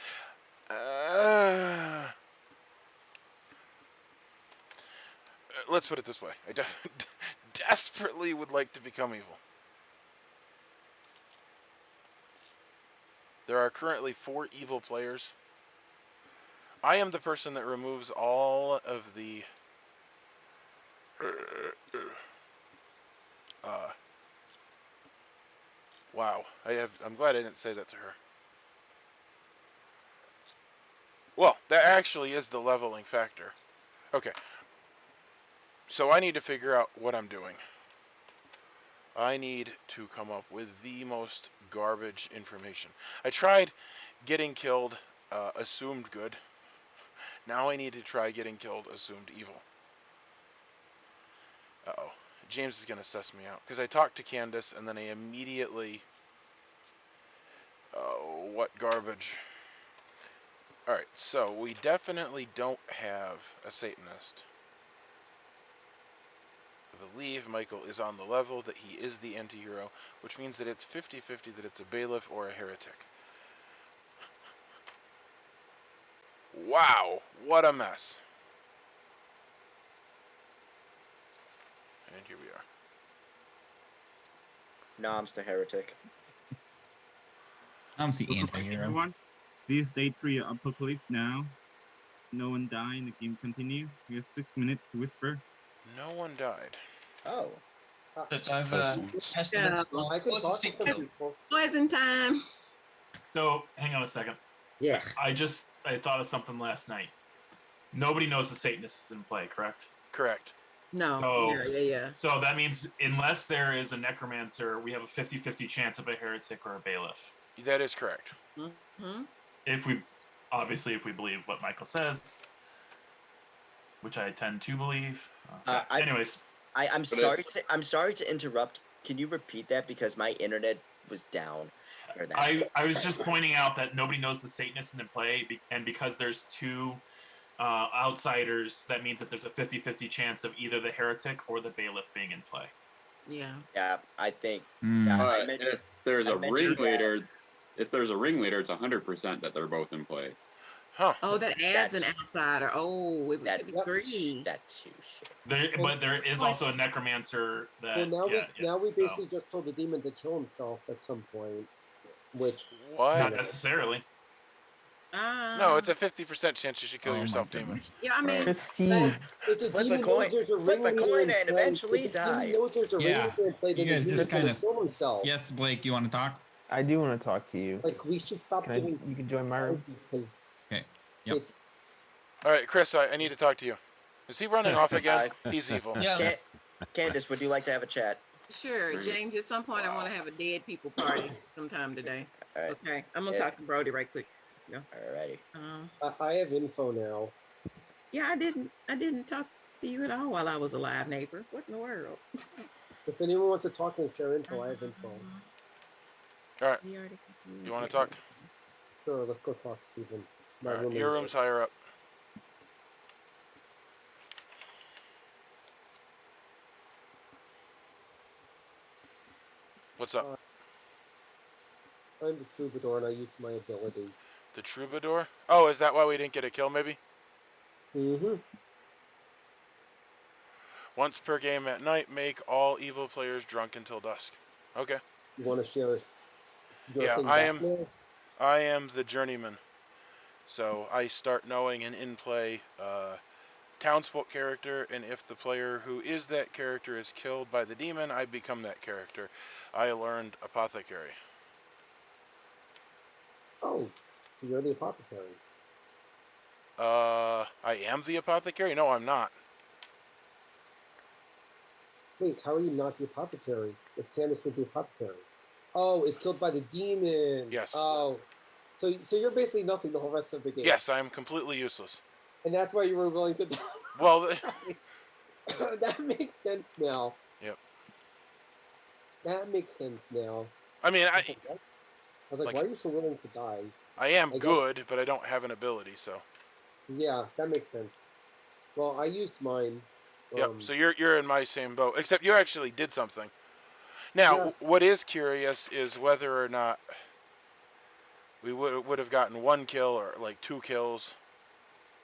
Let's put it this way. I desperately would like to become evil. There are currently 4 evil players. I am the person that removes all of the wow. I'm glad I didn't say that to her. Well, that actually is the leveling factor. Okay. So I need to figure out what I'm doing. I need to come up with the most garbage information. I tried getting killed assumed good. Now I need to try getting killed assumed evil. Uh-oh. James is going to suss me out. Because I talked to Candace, and then I immediately... Oh, what garbage. Alright, so we definitely don't have a Satanist. I believe Michael is on the level that he is the anti-hero, which means that it's 50-50 that it's a bailiff or a heretic. Wow, what a mess. And here we are. Nom's the heretic. I'm the anti-hero. Everyone, this is day 3 of Apocalypse now. No one died, the game continue. We have 6 minutes to whisper. No one died. Oh. But I've Yeah, I can talk to some people. Poison time. So hang on a second. Yeah. I thought of something last night. Nobody knows the Satanist is in play, correct? Correct. No. So, Yeah. So that means unless there is a necromancer, we have a 50-50 chance of a heretic or a bailiff. That is correct. Mm-hmm. If we believe what Michael says, which I tend to believe. Anyways, I'm sorry to interrupt. Can you repeat that because my internet was down? I was just pointing out that nobody knows the Satanist is in play, and because there's two outsiders, that means that there's a 50-50 chance of either the heretic or the bailiff being in play. Yeah. Yeah, I think. If there's a ringleader, it's 100% that they're both in play. Huh. Oh, that adds an outsider. Oh, it could be 3. That too. But there is also a necromancer that. Well, now we basically just told the demon to kill himself at some point, which not necessarily. No, it's a 50% chance you should kill yourself, demon. Yeah, I mean, if the demon knows there's a ringleader in play, eventually if the demon knows there's a ringleader in play, then the demon's gonna kill himself. Yes, Blake, you want to talk? I do want to talk to you. Like, we should stop doing. You can join my room. Because okay. Yep. All right, Chris, I need to talk to you. Is he running off again? He's evil. Yeah. Candace, would you like to have a chat? Sure, James. At some point, I want to have a dead people party sometime today. Right. Okay, I'm gonna talk to Brody right quick. Yeah. Alrighty. I have info now. Yeah, I didn't talk to you at all while I was alive, neighbor. What in the world? If anyone wants to talk and share info, I have info. All right. You want to talk? Sure, let's go talk, Stephen. Your room's higher up. What's up? I'm the Troubadour, and I used my ability. The Troubadour? Oh, is that why we didn't get a kill, maybe? Mm-hmm. Once per game at night, make all evil players drunk until dusk. Okay. You want to share your thing I am the Journeyman. So I start knowing an in-play Townsfolk character, and if the player who is that character is killed by the demon, I become that character. I learned Apothecary. Oh, so you're the Apothecary. I am the Apothecary? No, I'm not. Wait, how are you not the Apothecary? If Candace was the Apothecary. Oh, is killed by the demon. Yes. Oh, so you're basically nothing the whole rest of the game. Yes, I am completely useless. And that's why you were willing to die. Well, that makes sense now. Yep. That makes sense now. I mean, I was like, why are you so willing to die? I am good, but I don't have an ability, so. Yeah, that makes sense. Well, I used mine. Yep. So you're in my same boat, except you actually did something. Now, yes. What is curious is whether or not we would have gotten 1 kill or like 2 kills.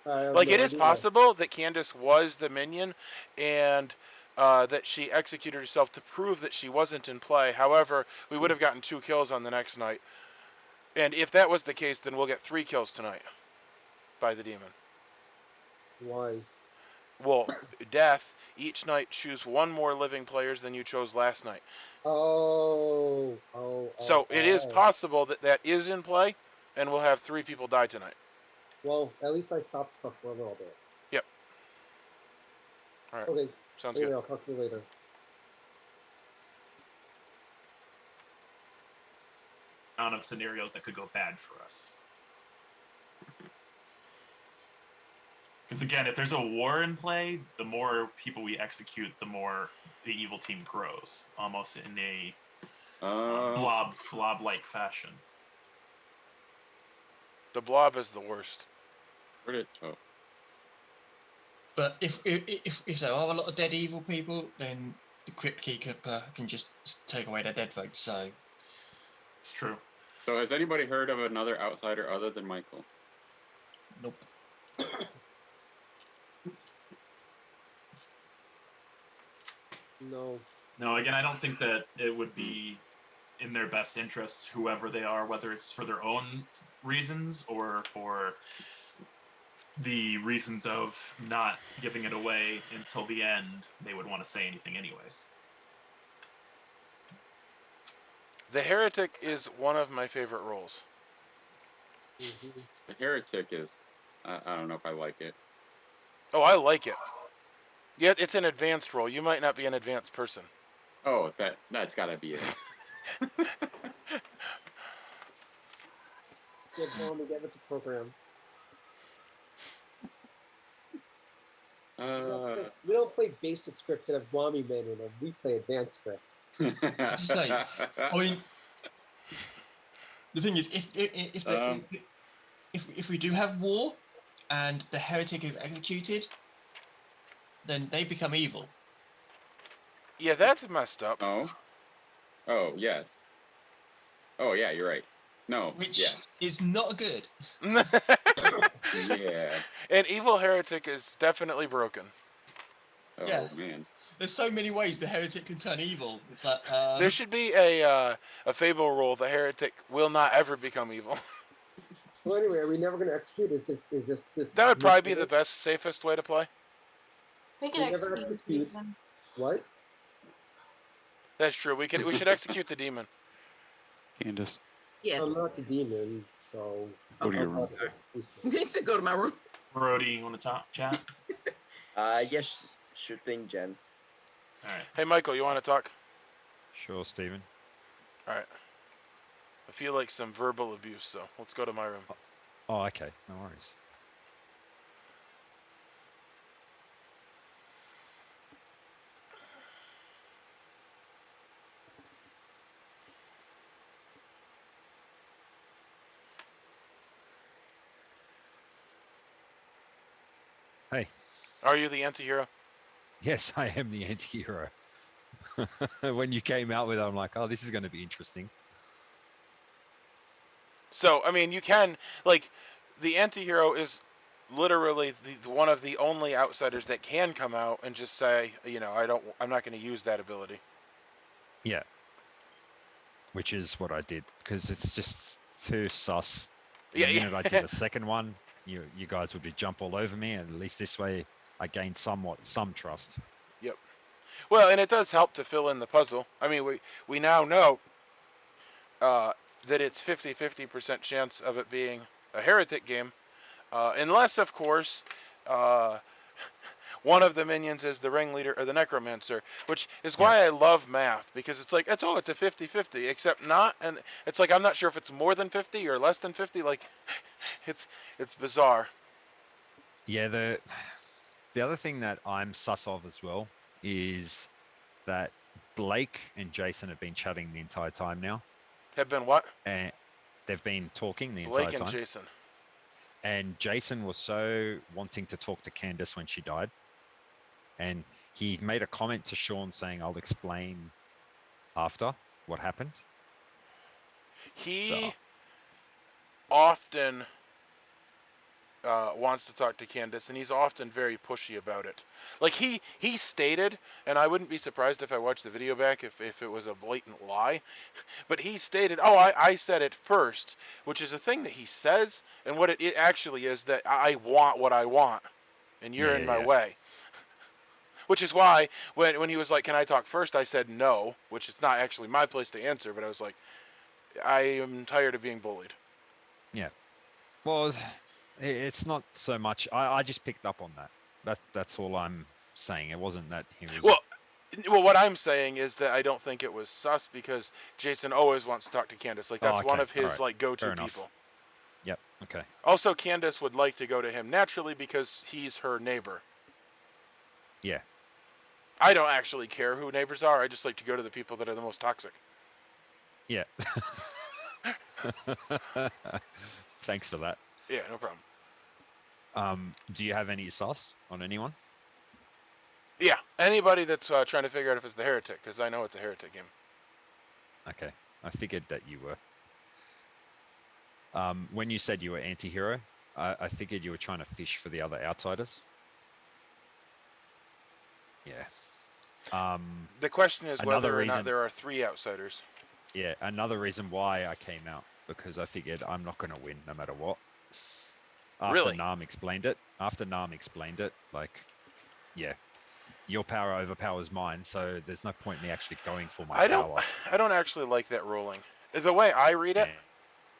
Like, it is possible that Candace was the minion, and that she executed herself to prove that she wasn't in play. However, we would have gotten 2 kills on the next night. And if that was the case, then we'll get 3 kills tonight by the demon. Why? Well, death, each night choose 1 more living players than you chose last night. So it is possible that is in play, and we'll have 3 people die tonight. Well, at least I stopped stuff for a little bit. Yep. All right. Okay. Sounds good. I'll talk to you later. Amount of scenarios that could go bad for us. Because again, if there's a war in play, the more people we execute, the more the evil team grows, almost in a blob-like fashion. The blob is the worst. But if there are a lot of dead evil people, then the Crypt Keeper can just take away their dead votes. So it's true. So has anybody heard of another outsider other than Michael? Nope. No. No, again, I don't think that it would be in their best interests, whoever they are, whether it's for their own reasons or for the reasons of not giving it away until the end, they would want to say anything anyways. The Heretic is one of my favorite roles. The Heretic is, I don't know if I like it. Oh, I like it. Yet it's an advanced role. You might not be an advanced person. Oh, that's gotta be it. Get home and get with the program. We don't play basic script that have Wami men in them. We play advanced scripts. It's like, I mean, the thing is, if we do have war, and the heretic is executed, then they become evil. Yeah, that's messed up. Oh. Oh yes. Oh yeah, you're right. No. Which yeah. is not good. Yeah. An evil heretic is definitely broken. Oh Yeah. man. There's so many ways the heretic can turn evil. It's like there should be a fable rule. The heretic will not ever become evil. So anyway, are we never going to execute? Is this? That would probably be the best, safest way to play. We can execute them. What? That's true. We should execute the demon. Candace. Yes. I'm not the demon, so. Go to your room. Needs to go to my room. Brody, you want to talk, chat? Yes, sure thing, Jen. All right. Hey, Michael, you want to talk? Sure, Stephen. All right. I feel like some verbal abuse, so let's go to my room. Oh, okay. No worries. Hey. Are you the anti-hero? Yes, I am the anti-hero. When you came out with it, I'm like, oh, this is going to be interesting. So, I mean, you can, like, the anti-hero is literally one of the only outsiders that can come out and just say, you know, I'm not going to use that ability. Yeah. Which is what I did, because it's just too sus. The minute I did the second one, you guys would be jump all over me, and at least this way I gained some trust. Yep. Well, and it does help to fill in the puzzle. I mean, we now know that it's 50% chance of it being a heretic game, unless, of course, one of the minions is the ringleader or the necromancer, which is why I love math, because it's like, it's a 50-50, except not, and it's like, I'm not sure if it's more than 50 or less than 50, like, it's bizarre. Yeah, the other thing that I'm sus of as well is that Blake and Jason have been chatting the entire time now. Have been what? And they've been talking the entire time. Blake and Jason. And Jason was so wanting to talk to Candace when she died. And he made a comment to Sean saying, I'll explain after what happened. He often wants to talk to Candace, and he's often very pushy about it. Like, he stated, and I wouldn't be surprised if I watched the video back if it was a blatant lie, but he stated, oh, I said it first, which is a thing that he says, and what it actually is that I want what I want, and you're in my way. Which is why, when he was like, can I talk first, I said no, which is not actually my place to answer, but I was like, I am tired of being bullied. Yeah. Well, it's not so much. I just picked up on that. That's all I'm saying. It wasn't that he was... Well, what I'm saying is that I don't think it was sus, because Jason always wants to talk to Candace. Like, that's one of his, like, go-to people. Yep. Okay. Also, Candace would like to go to him naturally because he's her neighbor. Yeah. I don't actually care who neighbors are. I just like to go to the people that are the most toxic. Yeah. Thanks for that. Yeah, no problem. Do you have any sauce on anyone? Yeah, anybody that's trying to figure out if it's the heretic, because I know it's a heretic game. Okay, I figured that you were. When you said you were anti-hero, I figured you were trying to fish for the other outsiders. Yeah. The question is whether or not there are 3 outsiders. Yeah, another reason why I came out, because I figured I'm not going to win no matter what. After Nam explained it, like, yeah, your power overpowers mine, so there's no point in me actually going for my power. I don't actually like that ruling. The way I read it...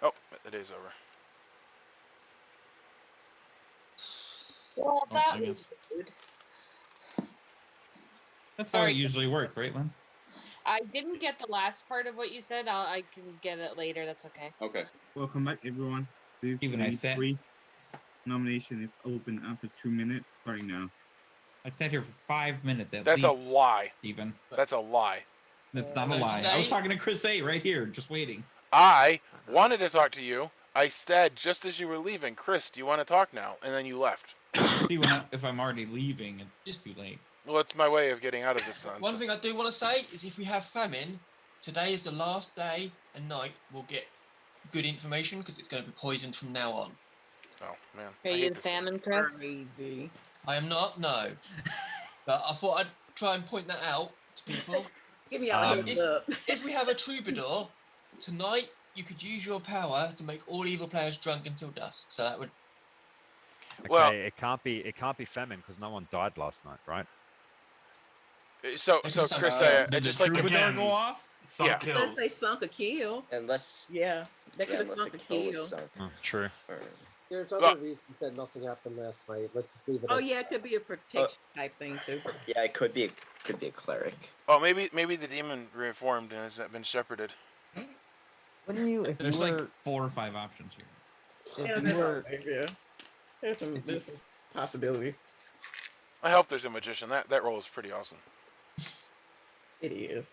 Oh, the day's over. Well, that was good. That's how it usually works, right, Lynn? I didn't get the last part of what you said. I can get it later. That's okay. Okay. Welcome back, everyone. This is 3. Nomination is open after 2 minutes, starting now. I sat here for 5 minutes at least. That's a lie. Stephen. That's a lie. That's not a lie. I was talking to Chris A right here, just waiting. I wanted to talk to you. I said just as you were leaving, Chris, do you want to talk now? And then you left. See, if I'm already leaving, it's just too late. Well, it's my way of getting out of this nonsense. One thing I do want to say is if we have famine, today is the last day and night we'll get good information because it's going to be poisoned from now on. Oh, man. Are you the famine, Chris? Crazy. I am not, no. But I thought I'd try and point that out to people. Give me all if we have a troubadour, tonight you could use your power to make all evil players drunk until dusk. So that would... Okay, well, it can't be famine because no one died last night, right? So Chris, I just like to go off. Some kills. Unless they sunk a kill. Unless they could have sunk a kill. True. There's other reasons that nothing happened last night. Let's just leave it. Oh yeah, it could be a protection type thing too. Yeah, it could be a cleric. Oh, maybe the demon reformed and has been shepherded. Wouldn't you? If there's you were... like 4 or 5 options here. Yeah, there's some possibilities. I hope there's a magician. That role is pretty awesome. It is.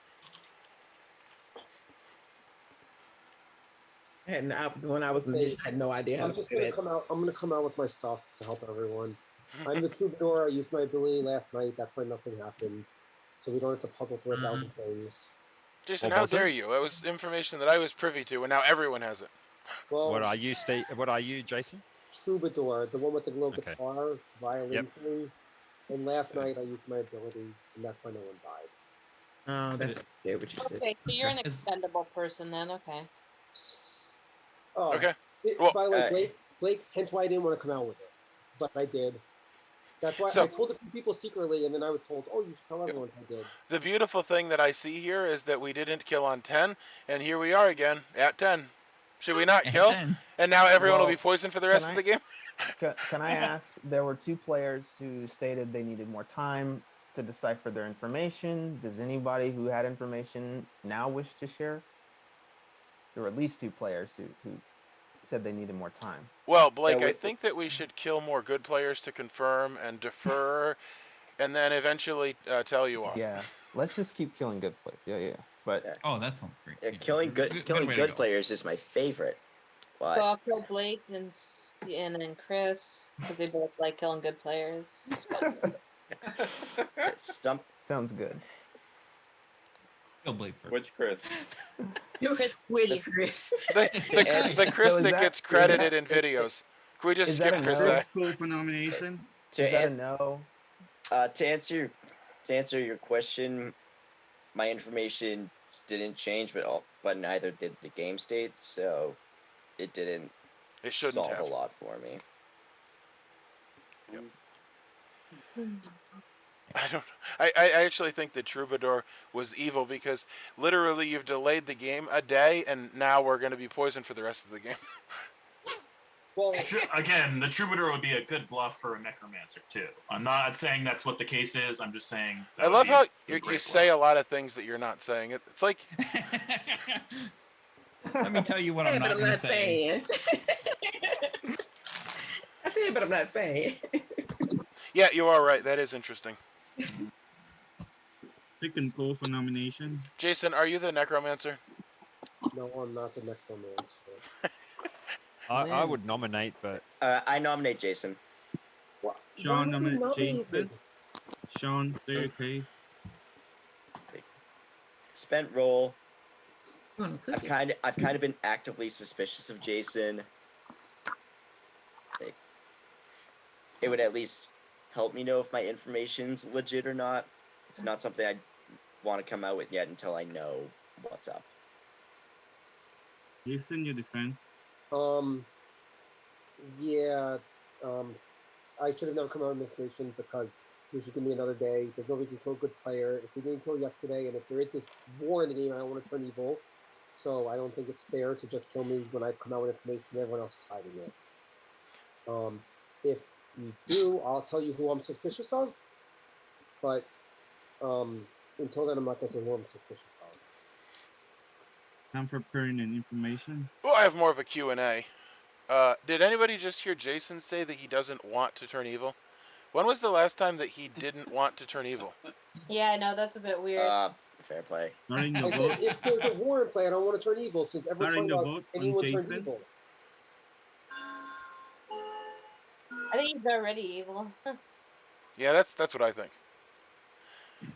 And when I was a magician, I had no idea how to do it. I'm going to come out with my stuff to help everyone. I'm the troubadour. I used my ability last night. That's why nothing happened. So we don't have to puzzle through 1,000 things. Jason, how dare you? It was information that I was privy to, and now everyone has it. Well, what are you, Jason? Troubadour, the one with the little guitar, violin thing. And last night I used my ability, and that's why no one died. Oh, that's what you said. Okay, so you're an expendable person then, okay. Oh, okay. By the way, Blake, hence why I didn't want to come out with it. But I did. That's why I told it to people secretly, and then I was told, oh, you should tell everyone I did. The beautiful thing that I see here is that we didn't kill on 10, and here we are again, at 10. Should we not kill? And now everyone will be poisoned for the rest of the game? Can I ask, there were 2 players who stated they needed more time to decipher their information. Does anybody who had information now wish to share? There were at least 2 players who said they needed more time. Well, Blake, I think that we should kill more good players to confirm and defer, and then eventually tell you off. Yeah, let's just keep killing good players. Yeah. But oh, that sounds great. Yeah, killing good players is my favorite. But... So I'll kill Blake and then Chris because they both like killing good players. Sounds good. Kill Blake first. Which Chris? Chris. The Chris that gets credited in videos. Can we just skip Chris? Cool for nomination. No. To answer your question, my information didn't change, but neither did the game state, so it didn't solve a lot for me. Yep. I actually think that Troubadour was evil because literally you've delayed the game a day and now we're going to be poisoned for the rest of the game. Well, again, the Troubadour would be a good bluff for a Necromancer too. I'm not saying that's what the case is. I'm just saying. I love how you say a lot of things that you're not saying. It's like. Let me tell you what I'm not going to say. but I'm not saying. Yeah, you are right. That is interesting. Second call for nomination. Jason, are you the necromancer? No, I'm not the necromancer. I would nominate, but I nominate Jason. Sean nominates Jason. Sean, state your case. Spent roll. I've kind of been actively suspicious of Jason. Like, it would at least help me know if my information's legit or not. It's not something I want to come out with yet until I know what's up. Jason, your defense. Yeah. I should have never come out with information because you should give me another day. There's no reason to kill a good player. If we didn't kill yesterday, and if there is this war in the game, I don't want to turn evil. So I don't think it's fair to just kill me when I've come out with information and everyone else is hiding it. If you do, I'll tell you who I'm suspicious of. But until then, I'm not going to say who I'm suspicious of. Time for pertinent information. Well, I have more of a Q&A. Did anybody just hear Jason say that he doesn't want to turn evil? When was the last time that he didn't want to turn evil? Yeah, I know, that's a bit weird. Fair play. Starting the vote. If there's a war in play, I don't want to turn evil since everyone's Starting talking the about vote anyone on turns Jason. evil. I think he's already evil. Yeah, that's what I think.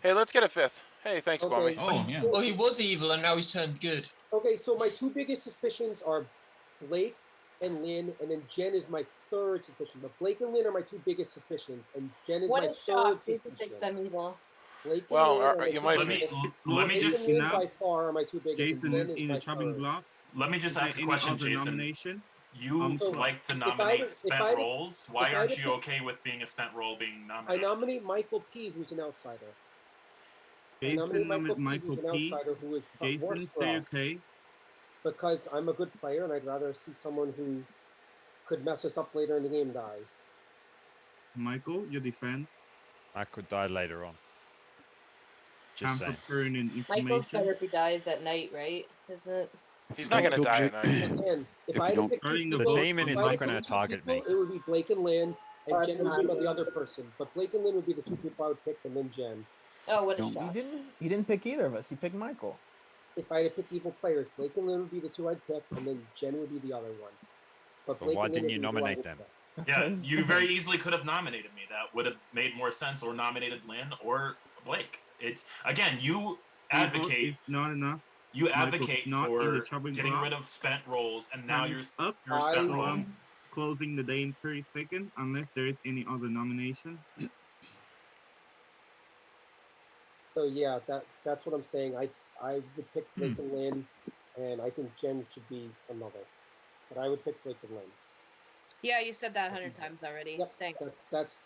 Hey, let's get a fifth. Hey, thanks, Okay. Kwame. Oh, yeah. Well, he was evil and now he's turned good. Okay, so my two biggest suspicions are Blake and Lynn, and then Jen is my third suspicion. But Blake and Lynn are my two biggest suspicions, and Jen is What my a third shock. Jason suspicion. thinks I'm evil. Blake and Well, Lynn are you my might two be. biggest. Let me Blake just and Lynn by far are my two biggest. Jason and Jen in is the my chopping third. block. Let me just Is ask there a any question, other Jason. nomination? You like to if nominate spent I- rolls. Why if I aren't had you to- okay with being a spent roll being I nominated? nominate Michael P., who's an outsider. Jason nominates Michael P., who's an outsider who is worse Jason, for stay us. okay. Because I'm a good player, and I'd rather see someone who could mess us up later in the game die. Michael, your defense. I could die later on. Time Just for saying. pertinent Michael's information. better if he dies at night, right? Isn't it? He's not going to die at night. Again, if I had to pick two Starting the people, vote demon on is if I not had to gonna pick two target people, me. It would be Blake and Lynn, and Oh, Jen it's would be not. the other person. But Blake and Lynn would be the two people I would pick, and then Jen. Oh, what a Don't- shock. You didn't pick either of us. You picked Michael. If I had to pick evil players, Blake and Lynn would be the two I'd pick, and then Jen would be the other one. But But why and Lynn didn't would you be who I nominate would them? pick. Yeah, you very easily could have nominated me. That would have made more sense, or nominated Lynn or Blake. It again, you advocate. Is not enough. You Michael, advocate not in the for chopping getting block. rid of spent rolls, and now Time you're is up. you're spent So roll. I'm closing the day in 30 seconds, unless there is any other nomination. So yeah, that's what I'm saying. I would pick Blake and Lynn, and I think Jen should be another. But I would pick Blake and Lynn. Yeah, you said that 100 times already. Yep, Thanks. that's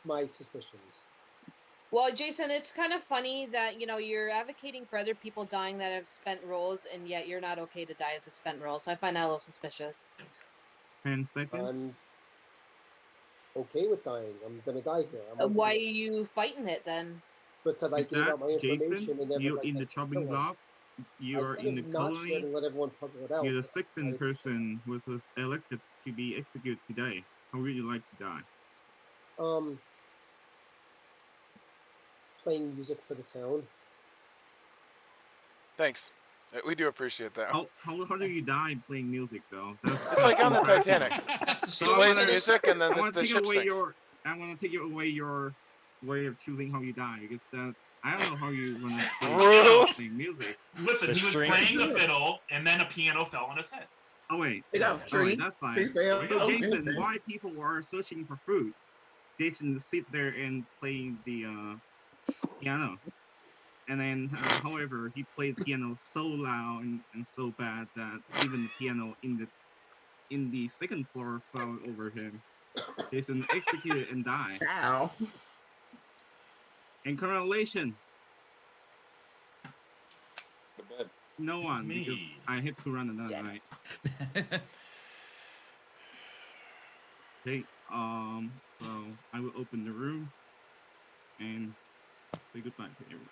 my suspicions. Well, Jason, it's kind of funny that, you know, you're advocating for other people dying that have spent rolls, and yet you're not okay to die as a spent roll. So I find that a little suspicious. 10 seconds. I'm okay with dying. I'm gonna die here. I'm okay Why are with it. you fighting it then? Because I With gave that, out my information Jason, and you're everyone's in the like, chopping kill him. block. You I are could in the have not shared colony. and let everyone puzzle it out. You're the but sixth I- person who was elected to be executed today. How would you like to die? Playing music for the town. Thanks. We do appreciate that. How do you die playing music though? It's like on the Titanic. So He I plays wanna- music and then I want the to take ship away sinks. I want to take away your way of choosing how you die because I don't know how you want to play music. Listen, The he was string- playing the fiddle, and then a piano fell on his head. Oh wait, There you go, oh, tree. wait, that's fine. Tree fell. So Oh, Jason, okay. why people are searching for food? Jason sit there and playing the piano, and then however he played piano so loud and so bad that even the piano in the second floor fell over him. Jason executed and died. Ow. And correlation, To bed. no one because Me. I had to run another night. Okay, so I will open the room and say goodbye to everyone.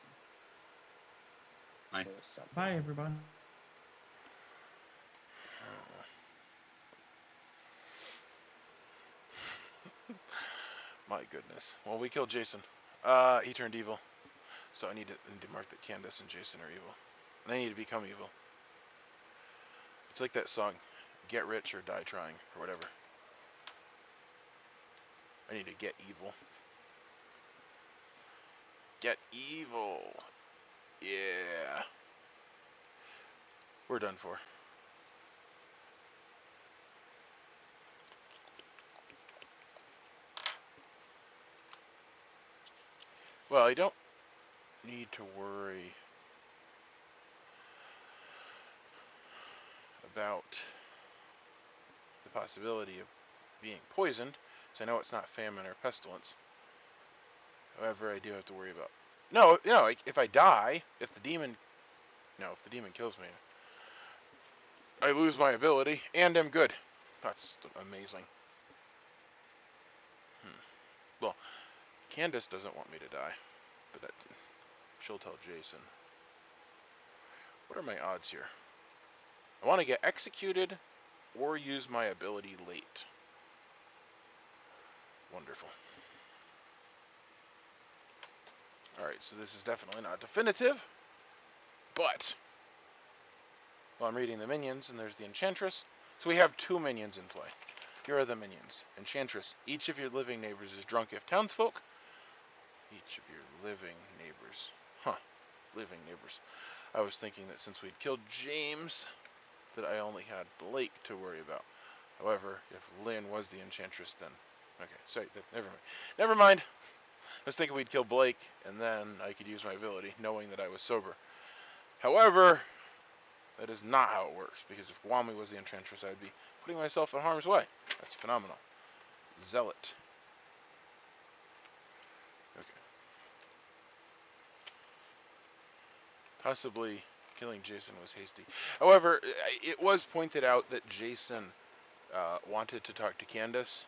Bye. Bye, everybody. My goodness. Well, we killed Jason. He turned evil. So I need to mark that Candace and Jason are evil. And they need to become evil. It's like that song, Get Rich or Die Trying, or whatever. I need to get evil. Get evil. Yeah. We're done for. Well, you don't need to worry about the possibility of being poisoned, so I know it's not famine or pestilence. However, I do have to worry about... No, if I die, if the demon kills me, I lose my ability, and am good. That's amazing. Well, Candace doesn't want me to die, but she'll tell Jason. What are my odds here? I want to get executed or use my ability late. Wonderful. Alright, so this is definitely not definitive, but... Well, I'm reading the minions, and there's the Enchantress. So we have 2 minions in play. Here are the minions. Enchantress. Each of your living neighbors is drunk if townsfolk. Each of your living neighbors. Living neighbors. I was thinking that since we'd killed James, that I only had Blake to worry about. However, if Lynn was the Enchantress, then... Okay, sorry, never mind. Never mind! I was thinking we'd kill Blake, and then I could use my ability, knowing that I was sober. However, that is not how it works, because if Gwami was the Enchantress, I'd be putting myself in harm's way. That's phenomenal. Zealot. Okay. Possibly killing Jason was hasty. However, it was pointed out that Jason wanted to talk to Candace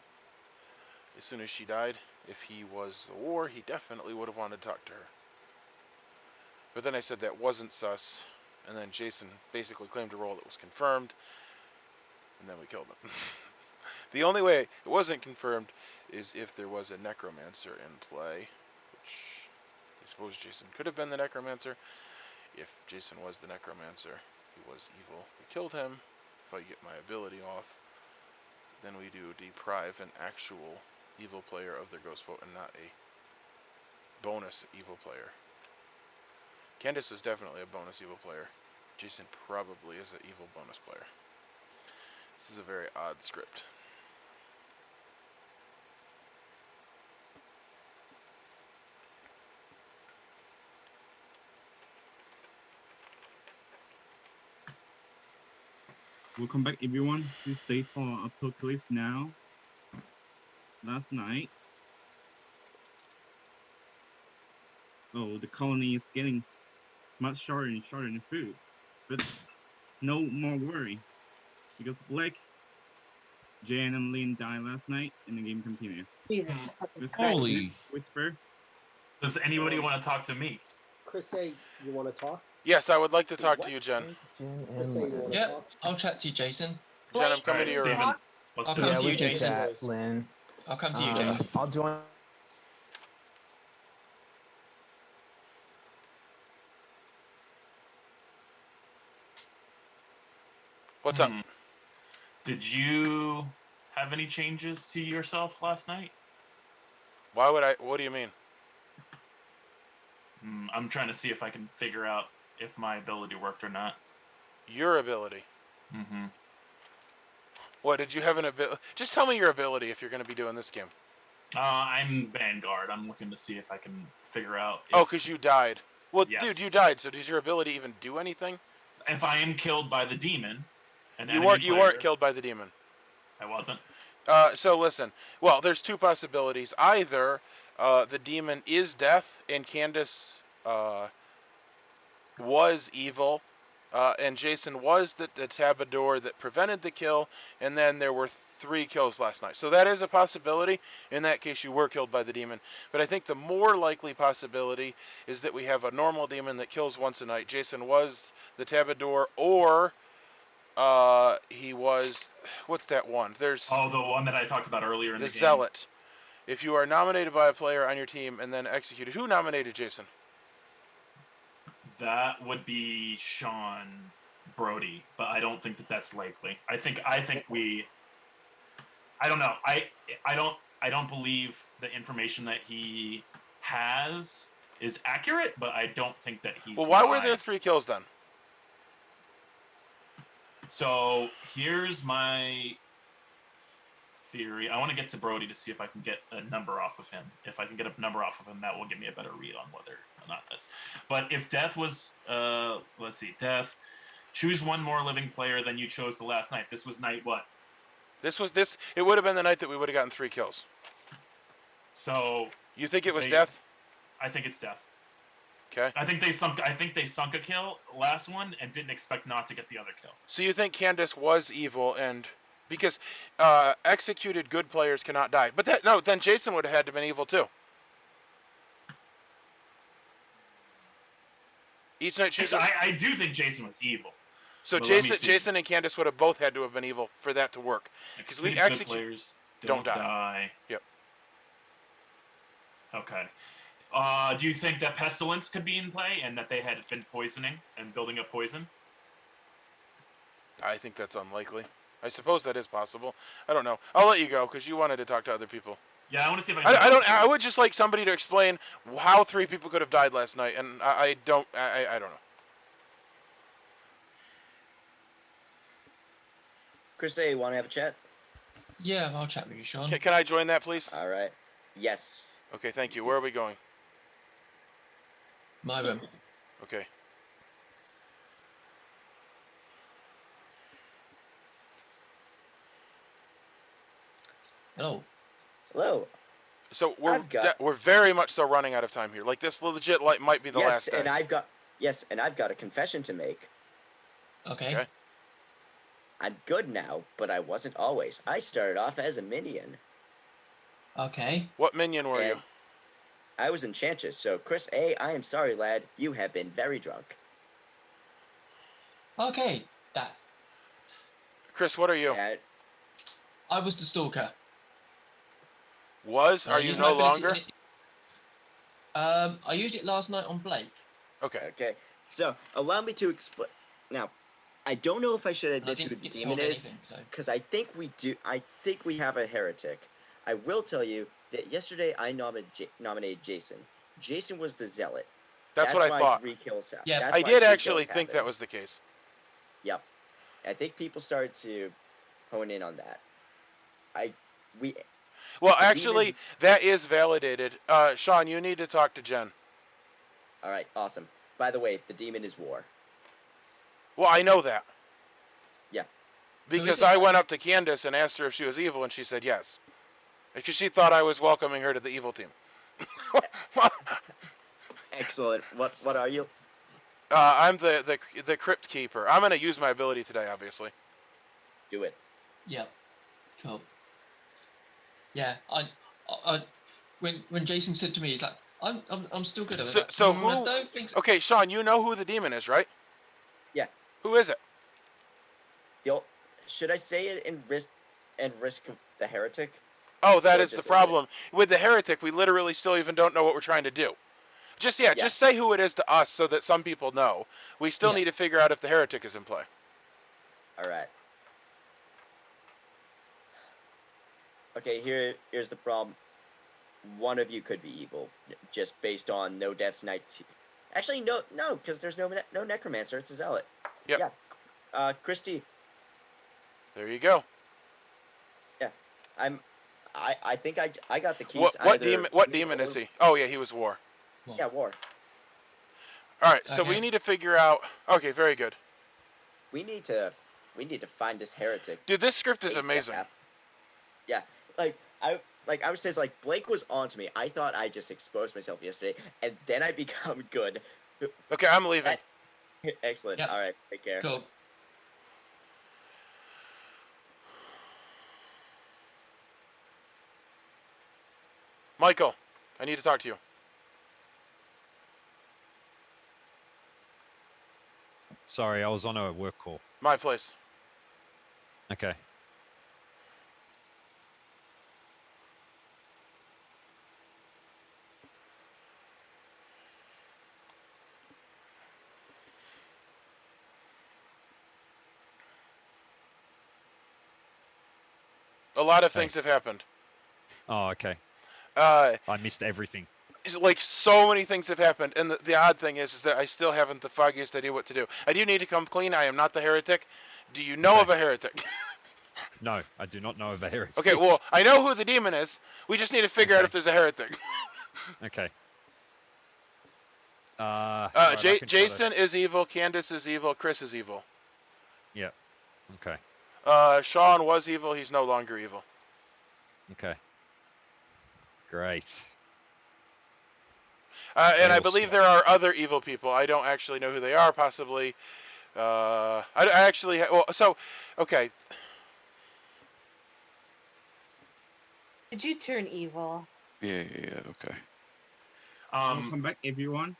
as soon as she died. If he was a war, he definitely would have wanted to talk to her. But then I said that wasn't sus, and then Jason basically claimed a role that was confirmed, and then we killed him. The only way it wasn't confirmed is if there was a necromancer in play, which I suppose Jason could have been the necromancer. If Jason was the necromancer, he was evil. We killed him. If I get my ability off, then we do deprive an actual evil player of their ghost vote and not a bonus evil player. Candace was definitely a bonus evil player. Jason probably is an evil bonus player. This is a very odd script. Welcome back, everyone. This is day 4 Apocalypse now. Last night, the colony is getting much shorter and shorter in food, but no more worry, because Blake, Jan, and Lynn died last night, and the game continued. Jesus. Holy. Whisper. Does anybody want to talk to me? Chris, you want to talk? Yes, I would like to talk to you, Jen. Chris, you want to Yeah, talk? I'll chat to you, Jason. Jen, I'm coming to your room. I'll come to you, Jason. Chat, Lynn. I'll come to you, Jason. I'll join. What's up? Did you have any changes to yourself last night? Why would I? What do you mean? I'm trying to see if I can figure out if my ability worked or not. Your ability? Mm-hmm. What, did you have an ability? Just tell me your ability if you're going to be doing this game. I'm Vanguard. I'm looking to see if I can figure out if... Oh, because you died. Well, yes. Dude, you died, so does your ability even do anything? If I am killed by the demon... You weren't killed by the demon. I wasn't? So listen. Well, there's 2 possibilities. Either the demon is death, and Candace was evil, and Jason was the Troubadour that prevented the kill, and then there were 3 kills last night. So that is a possibility. In that case, you were killed by the demon. But I think the more likely possibility is that we have a normal demon that kills once a night. Jason was the Troubadour, or he was... What's that one? There's... Oh, the one that I talked about earlier in the game. Zealot. If you are nominated by a player on your team and then executed, who nominated Jason? That would be Sean Brody, but I don't think that that's likely. I think we. I don't know. I don't believe the information that he has is accurate, but I don't think that he's. Well, why were there 3 kills then? So here's my theory. I want to get to Brody to see if I can get a number off of him. If I can get a number off of him, that will give me a better read on whether or not that's. But if Death was, let's see, Death, choose one more living player than you chose the last night. This was night what? It would have been the night that we would have gotten 3 kills. So you think it was Death? I think it's Death. Okay. I think they sunk a kill last one and didn't expect not to get the other kill. So you think Candace was evil and because executed good players cannot die. But then Jason would have had to have been evil too. Each night choose. I do think Jason was evil. So Jason and Candace would have both had to have been evil for that to work. Because we execute players don't die. Yep. Okay. Do you think that pestilence could be in play and that they had been poisoning and building up poison? I think that's unlikely. I suppose that is possible. I don't know. I'll let you go because you wanted to talk to other people. Yeah, I want to see if I can. I would just like somebody to explain how 3 people could have died last night, and I don't know. Chris, you want to have a chat? Yeah, I'll chat with you, Sean. Can I join that, please? All right. Yes. Okay, thank you. Where are we going? My room. Okay. Hello. Hello. So we're very much so running out of time here. Like this legit might be the last day. And I've got a confession to make. Okay. I'm good now, but I wasn't always. I started off as a minion. Okay. What minion were you? I was Enchantress, so Chris A, I am sorry, lad. You have been very drunk. Okay. Chris, what are you? I was the Stalker. Are you no longer? I used it last night on Blake. Okay. Okay. So allow me to explain. Now, I don't know if I should admit who the demon is, because I think we do. I think we have a heretic. I will tell you that yesterday I nominated Jason. Jason was the zealot. That's what I thought. 3 kills happened. Yeah, I did actually think that was the case. Yep. I think people started to hone in on that. Well, actually, that is validated. Sean, you need to talk to Jen. All right, awesome. By the way, the demon is War. Well, I know that. Yeah. Because I went up to Candace and asked her if she was evil, and she said yes. Because she thought I was welcoming her to the evil team. Excellent. What are you? I'm the Crypt keeper. I'm gonna use my ability today, obviously. Do it. Yep. Cool. Yeah, I when Jason said to me, he's like, I'm still good at it. So who? I don't think so. Okay, Sean, you know who the demon is, right? Yeah. Who is it? Should I say it in risk of the heretic? Oh, that is the problem. With the heretic, we literally still even don't know what we're trying to do. Just say who it is to us so that some people know. We still need to figure out if the heretic is in play. All right. Okay, here's the problem. One of you could be evil, just based on no deaths night. Actually, no, because there's no necromancer. It's a zealot. Yep. Yeah. Christy. There you go. Yeah, I think I got the keys. What demon is he? Oh yeah, he was War. Yeah, War. All right, so we need to figure out. Okay, very good. We need to find this heretic. Dude, this script is amazing. Yeah, I was saying, Blake was on to me. I thought I just exposed myself yesterday, and then I become good. Okay, I'm leaving. Excellent. Yep. All right, take care. Cool. Michael, I need to talk to you. Sorry, I was on a work call. My place. Okay. A lot of things have happened. Oh, okay. I missed everything. Like, so many things have happened, and the odd thing is that I still haven't the foggiest idea what to do. I do need to come clean. I am not the heretic. Do you know of a heretic? No, I do not know of a heretic. Okay, well, I know who the demon is. We just need to figure out if there's a heretic. Okay. Jason is evil. Candace is evil. Chris is evil. Yeah. Okay. Sean was evil. He's no longer evil. Okay. Great. And I believe there are other evil people. I don't actually know who they are. Possibly. I actually. Okay. Did you turn evil? Yeah. Okay. Welcome back, everyone.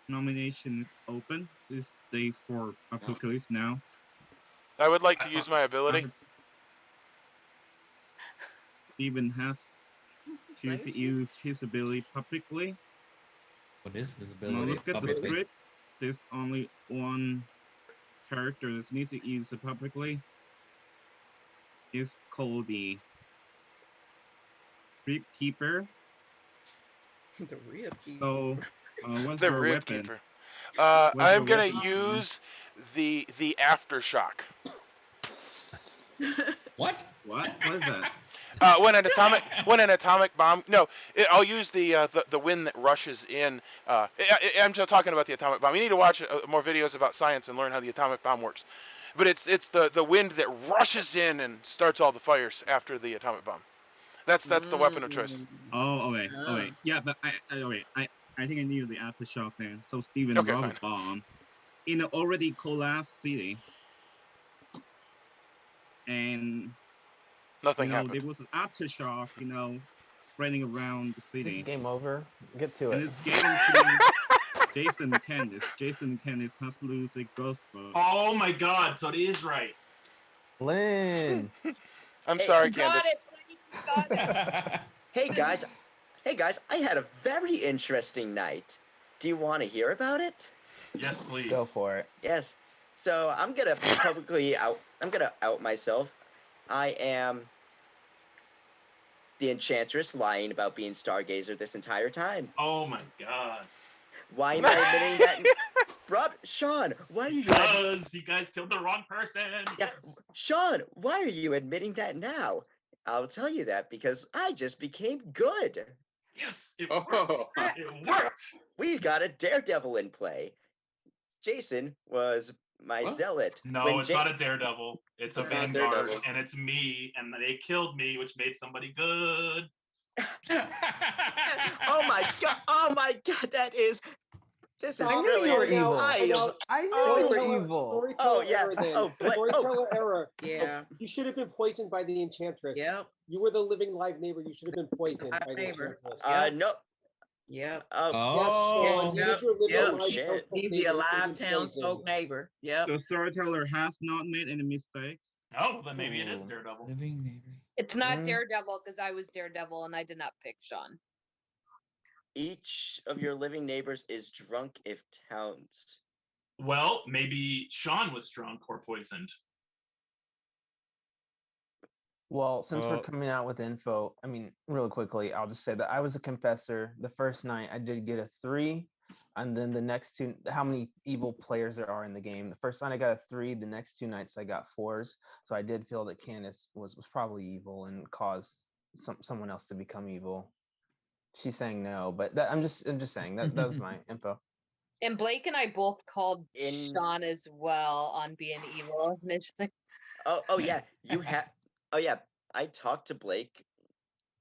Nomination is open. This is day 4 Apocalypse now. I would like to use my ability. Steven has choose to use his ability publicly. What is his ability? Now look at the script. There's only one character that needs to use it publicly. It's called the Crypt Keeper. The real keeper. So, what's The your rib weapon? keeper. I'm gonna use the aftershock. What? What is that? When an atomic bomb. No, I'll use the wind that rushes in. I'm just talking about the atomic bomb. You need to watch more videos about science and learn how the atomic bomb works. But it's the wind that rushes in and starts all the fires after the atomic bomb. That's the weapon of choice. Oh, okay. Yeah, but I think I knew the aftershock then. So Steven, Okay, roll fine. a bomb in an already collapsed city, and nothing happened. There was an aftershock, spreading around the city. This is game over. Get to and it. it's getting to Jason and Candace. Jason and Candace has to lose a ghost vote. Oh my god! So it is right. Lynn. I'm sorry, Candace. Got it. Hey guys, I had a very interesting night. Do you want to hear about it? Yes, please. Go for it. Yes. So I'm gonna publicly out myself. I am the Enchantress lying about being Stargazer this entire time. Oh my god. Why am I admitting that? Rob, Sean, why are you? Because you guys killed the wrong person. Yeah, Sean, why are you admitting that now? I'll tell you that because I just became good. Yes, it worked. It worked. We got a Daredevil in play. Jason was my zealot. No, it's not a Daredevil. It's a Vanguard, and it's me, and they killed me, which made somebody good. Oh my god, that is. This is I knew really you were evil. I knew you were evil. Storyteller error. Yeah. You should have been poisoned by the Enchantress. Yep. You were the living live neighbor. You should have been poisoned by the Enchantress. No. Yep. He's the alive townsfolk neighbor. Yep. The storyteller has not made any mistakes. Oh, then maybe it is Daredevil. Living neighbor. It's not Daredevil because I was Daredevil and I did not pick Sean. Each of your living neighbors is drunk if Towns. Well, maybe Sean was drunk or poisoned. Well, since we're coming out with info, I mean, really quickly, I'll just say that I was a confessor. The first night I did get a 3, and then the next 2, how many evil players there are in the game. The first night I got a 3, the next 2 nights I got 4s. So I did feel that Candace was probably evil and caused someone else to become evil. She's saying no, but I'm just saying that was my info. And Blake and I both called Sean as well on being evil initially. Oh yeah, you have. Oh yeah, I talked to Blake,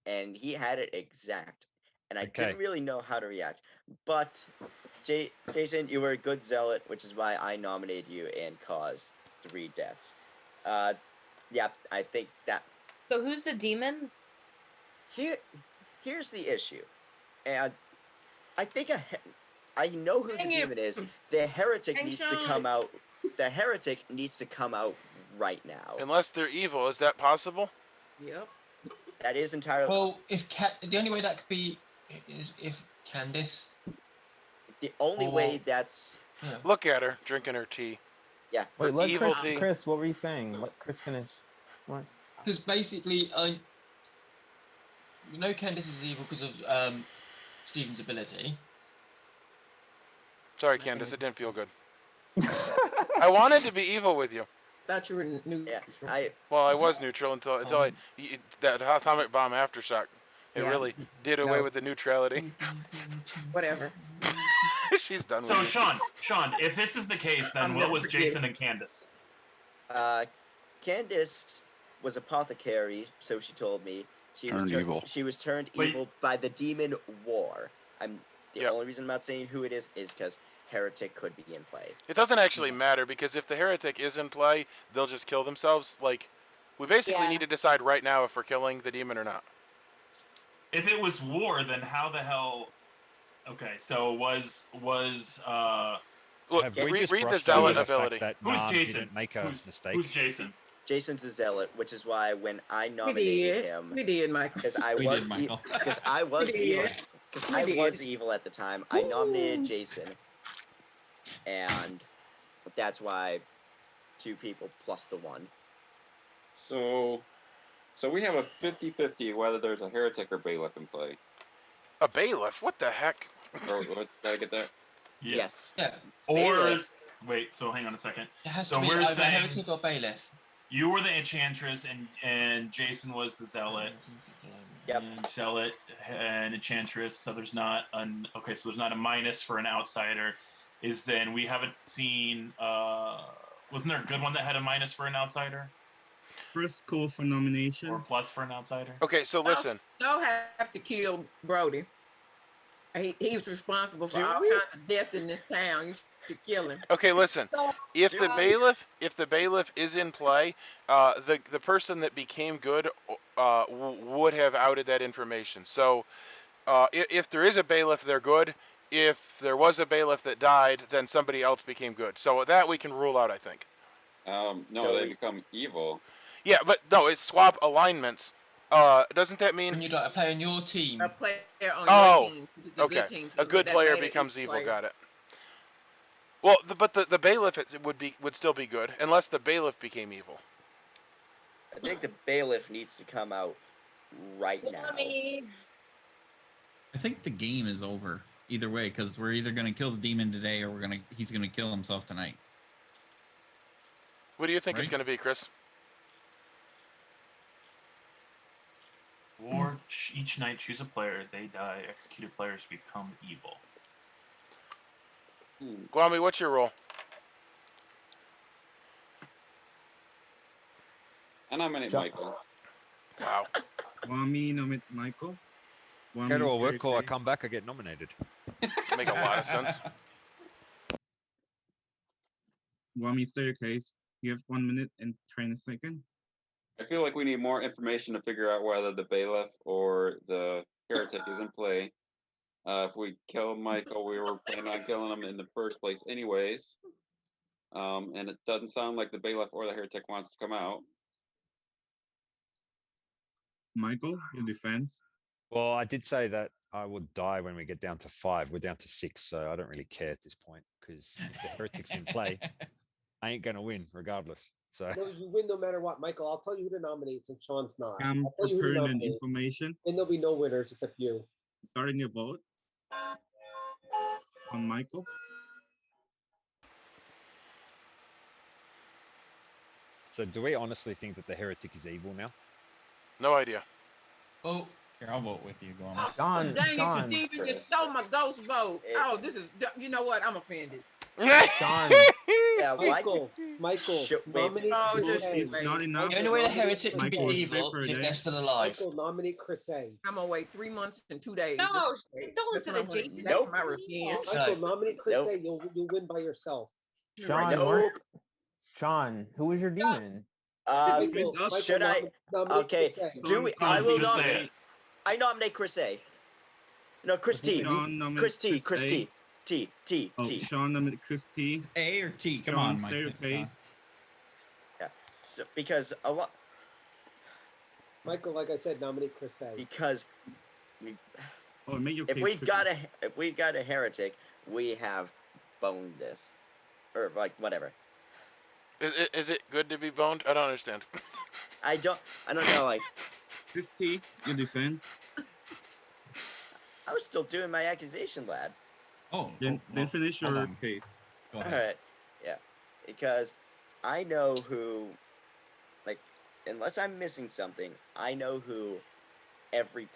and he had it exact, and I didn't really know how to react. But Jason, you were a good zealot, which is why I nominated you and caused 3 deaths. Yeah, I think that. So who's the demon? Here's the issue, and I think I know who the demon is. The heretic needs to come out. The heretic needs to come out right now. Unless they're evil, is that possible? Yep. That is entirely. Well, the only way that could be is if Candace. The only way that's. Yeah. Look at her drinking her tea. Yeah. Wait, let evil Chris, what were you saying? Let Chris finish. What? Because basically, we know Candace is evil because of Stephen's ability. Sorry, Candace, it didn't feel good. I wanted to be evil with you. Thought you were neutral. Yeah, Well, I was neutral until that atomic bomb aftershock. It really did away with the neutrality. Whatever. She's done So, with you. Sean, if this is the case, then what was Jason and Candace? Candace was Apothecary, so she told me. She was turned evil by the demon War. The only reason I'm not saying who it is because Heretic could be in play. It doesn't actually matter, because if the Heretic is in play, they'll just kill themselves. Like, we basically need to decide right now if we're killing the demon or not. If it was War, then how the hell... Okay, so was Look, have we just read the brushed zealot over the ability. fact that Who's Nam Jason? didn't make a mistake? Who's Jason? Jason's a zealot, which is why when I nominated him, we did, Michael. Because I was evil at the time. I nominated Jason, and that's why 2 people plus the 1. So we have a 50-50 whether there's a heretic or bailiff in play. A bailiff? What the heck? Did I get that? Yeah. Yes. Yeah. Or Bailiff. wait, so hang on a second. It has So to be we're either saying heretic or bailiff. you were the enchantress and Jason was the zealot. Yep. And zealot and enchantress. So there's not so there's not a minus for an outsider. Then we haven't seen. Wasn't there a good one that had a minus for an outsider? First call for nomination. Or plus for an outsider? Okay, so listen. Still have to kill Brody. He was responsible for all kinds of death in this town. You should kill him. Okay, listen. If the bailiff is in play, the person that became good would have outed that information. So, if there is a bailiff, they're good. If there was a bailiff that died, then somebody else became good. So that we can rule out, I think. No, they become evil. Yeah, but no, it's swap alignments. Doesn't that mean when you got a player on your team? A player on your team. Okay. Good team, A good player becomes evil. Player. Got it. Well, but the bailiff would still be good unless the bailiff became evil. I think the bailiff needs to come out right now. I think the game is over either way because we're either going to kill the demon today or he's going to kill himself tonight. What do you think it's going to be, Chris? Or each night choose a player. They die. Executed players become evil. Gwami, what's your role? I nominate Michael. Wow. Gwami nominate Michael. Go to a work call, I come back, I get nominated. Make a lot of sense. Gwami, state your case. You have 1 minute and 20 seconds. I feel like we need more information to figure out whether the bailiff or the heretic is in play. If we kill Michael, we were planning on killing him in the first place anyways. And it doesn't sound like the bailiff or the heretic wants to come out. Michael, your defense? Well, I did say that I would die when we get down to 5. We're down to 6, so I don't really care at this point because if the heretic's in play, I ain't going to win regardless. So no, you win no matter what, Michael. I'll tell you who to nominate since Sean's not. I'm I'll tell you who to preparing nominate. information. And there'll be no winners except you. Starting your vote on Michael. So do we honestly think that the heretic is evil now? No idea. Oh, here, I'll vote with you, Gorman. Dang it, Stephen just stole my ghost vote. Oh, this is, you know what? I'm offended. Sean. Yeah, Michael, nominate just not enough. The only way the heretic can be Michael, evil is if they're still alive. Michael, nominate Chris A. I'm gonna wait 3 months and 2 days. No, don't listen to Jason. That's my revenge. Michael, nominate Chris A. You'll win by yourself. Sean, Sean, who was your demon? Should I? Okay. Do we? I will nominate. I nominate Chris A. No, Chris T. Chris T. Chris T. T. Sean nominated Chris T. A or T? Come on, Mike. Yeah. So because a lot. Michael, like I said, nominate Chris A. Because. If we've got a heretic, we have boned this, or like whatever. Is it good to be boned? I don't understand. I don't know. Like, Christy, your defense. I was still doing my accusation, lad. Then finish your case. All right, yeah, because I know who, like, unless I'm missing something, I know who every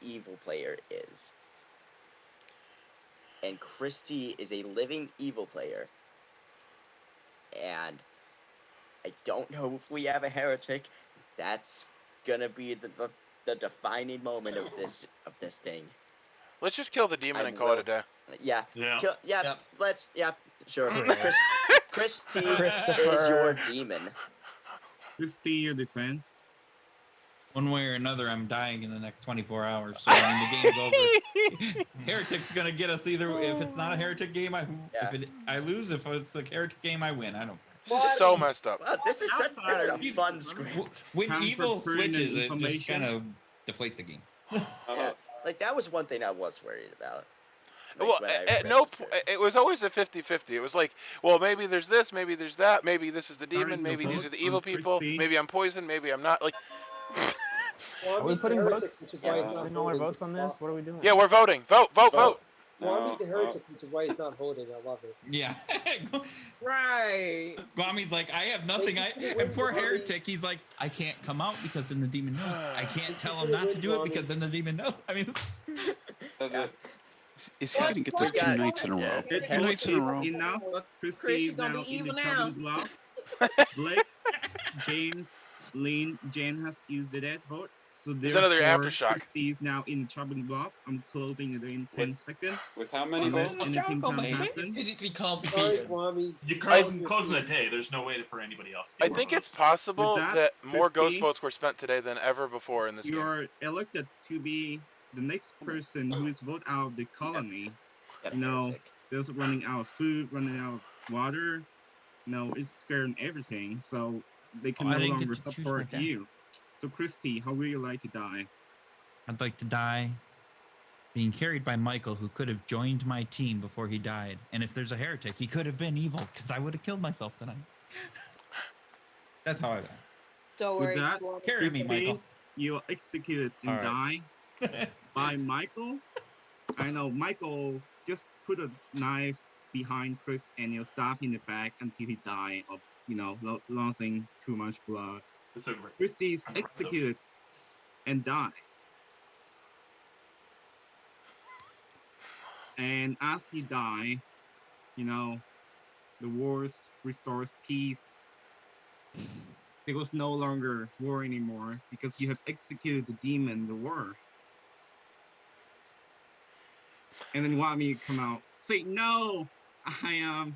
evil player is. And Christy is a living evil player. And I don't know if we have a heretic. That's gonna be the defining moment of this thing. Let's just kill the demon and call it a day. Yeah. Yeah. Let's. Yeah. Sure. Christy Christopher. is your demon. Christy, your defense. One way or another, I'm dying in the next 24 hours. So I mean, the game's over. Heretic's gonna get us either. If it's not a heretic game, I lose. If it's a heretic game, I win. I don't care. This is so messed up. Wow, this is a fun script. When evil switches, it just kind of deflates the game. Yeah, like that was one thing I was worried about. Well, at no point, it was always a 50-50. It was like, well, maybe there's this, maybe there's that, maybe this is the demon, maybe these are the evil people, maybe I'm poisoned, maybe I'm not. Like, are we putting votes? Putting all our votes on this? What are we doing? Yeah, we're voting. Vote. Guami's a heretic, which is why he's not voting. I love it. Yeah. Right. Guami's like, I have nothing. And poor heretic, he's like, I can't come out because then the demon knows. I can't tell him not to do it because then the demon knows. I mean, is he going to get this 2 nights in a row? 2 nights in a row. Enough. Chris, you're gonna be evil now. Block. Blake, James, Lynn, Jen has used that vote. So there's another aftershock. Christy is now in the chopping block. I'm closing it in 10 seconds. With how many votes? Physically can't be beaten. You're closing the day. There's no way for anybody else to I think it's possible that more ghost votes were spent today than ever before in this game. You are elected to be the next person who is voted out of the colony. There's running out of food, running out of water. It's scaring everything. So they can no longer support you. So, Christy, how would you like to die? I'd like to die being carried by Michael, who could have joined my team before he died. And if there's a heretic, he could have been evil, because I would have killed myself tonight. That's how I die. Don't worry. With that, carry me, Michael. You're executed and die by Michael. I know Michael just put a knife behind Chris and you'll stab in the back until he died of, losing too much blood. Christy's executed and died. And as he died, the wars restores peace. There was no longer war anymore because you have executed the demon, the war. And then want me to come out, say, no, I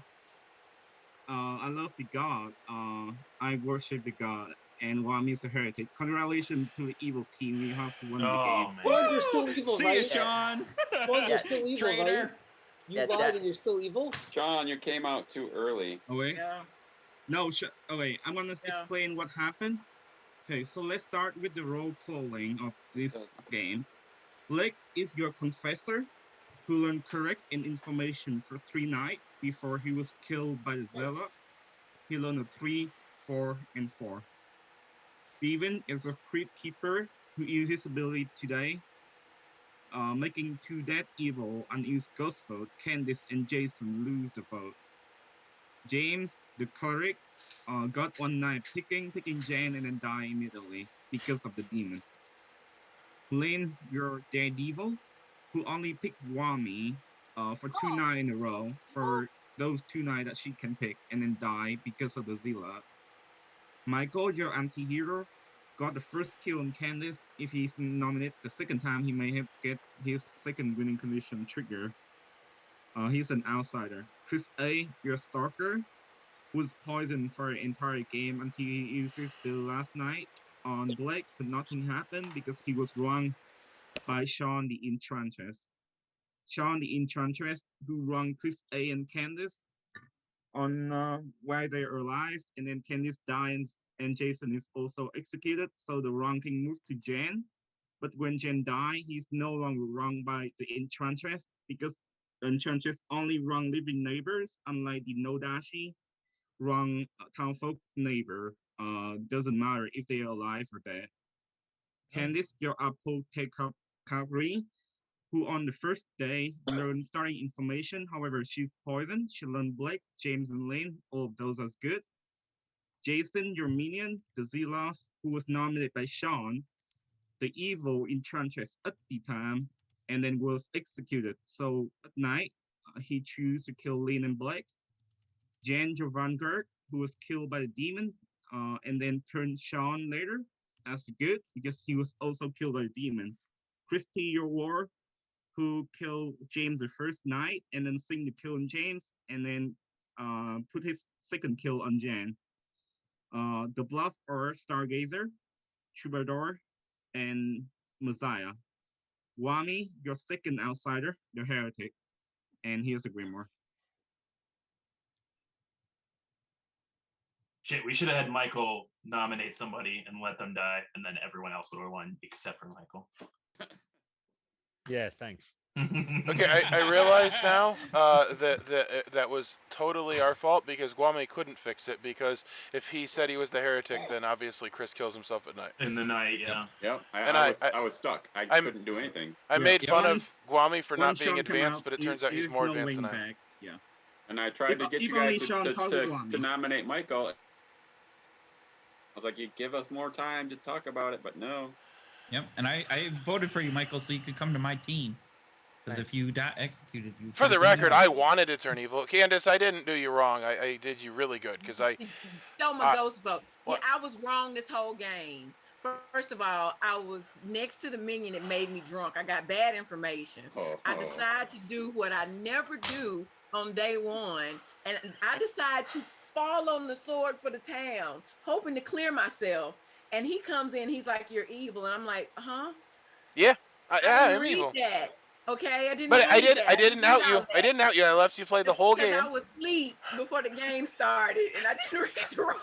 love the God. I worship the God. And Wami is a heretic. Congratulations to the evil team. We have won the game. Man. You're still evil, See right? you, Sean. You're still evil, Traitor. right? You lied and you're still evil? John, you came out too early. Oh, wait? Yeah. No, okay, I'm going to explain what happened. Okay, so let's start with the role calling of this game. Blake is your confessor, who learned correct and information for 3 nights before he was killed by the Zealot. He learned a 3, 4, and 4. Steven is a Crypt keeper who used his ability today, making 2 dead evil and used ghost vote. Candice and Jason lose the vote. James, the Cleric, got 1 night picking Jen and then die immediately because of the demon. Lynn, your Daredevil, who only picked Wami for 2 nights in a row for those 2 nights that she can pick and then die because of the Zealot. Michael, your anti-hero, got the first kill on Candice. If he's nominated the second time, he may have get his second winning condition trigger. He's an outsider. Chris A, your Stalker, was poisoned for the entire game until he used his bill last night on Blake, but nothing happened because he was wrong by Sean the Enchantress. Sean the Enchantress, who wrong Chris A and Candice on why they are alive, and then Candice dies and Jason is also executed, so the wronging moved to Jen. But when Jen died, he's no longer wronged by the Enchantress because the Enchantress only wrong living neighbors, unlike the Nodashi wrong Townsfolk's neighbor. Doesn't matter if they are alive or dead. Candice, your Apothecary, who on the first day learned starting information. However, she's poisoned. She learned Blake, James, and Lane. All of those are good. Jason, your minion, the Zealoth, who was nominated by Sean, the evil enchantress at the time, and then was executed. So at night, he chose to kill Lane and Blake. Jan, your vanguard, who was killed by the demon, and then turned Sean later as good because he was also killed by the demon. Christy, your war, who killed James the first night and then seemed to kill James and then put his second kill on Jan. The bluff are Stargazer, Troubadour, and Messiah. Wami, your second outsider, the heretic, and here's a Grimoire. Shit, we should have had Michael nominate somebody and let them die, and then everyone else would have won except for Michael. Yeah, thanks. Okay, I realize now that was totally our fault because Guame couldn't fix it because if he said he was the heretic, then obviously Chris kills himself at night. In the night, yeah. Yep. I was stuck. I couldn't do anything. I made fun of Guame for not being advanced, but it turns out he's more advanced than I am. Yeah. And I tried to get you guys to nominate Michael. I was like, you give us more time to talk about it, but no. Yep, and I voted for you, Michael, so you could come to my team. Because if you got executed, you. For the record, I wanted to turn evil. Candace, I didn't do you wrong. I did you really good because I. Stole my ghost vote. Yeah, I was wrong this whole game. First of all, I was next to the minion. It made me drunk. I got bad information. I decided to do what I never do on day one, and I decided to fall on the sword for the town, hoping to clear myself. And he comes in, he's like, "You're evil," and I'm like, "Huh?" Yeah, I'm evil. That. Okay, I didn't. But I didn't out you. I didn't out you. I left you play the whole game. I was asleep before the game started, and I didn't read the roll.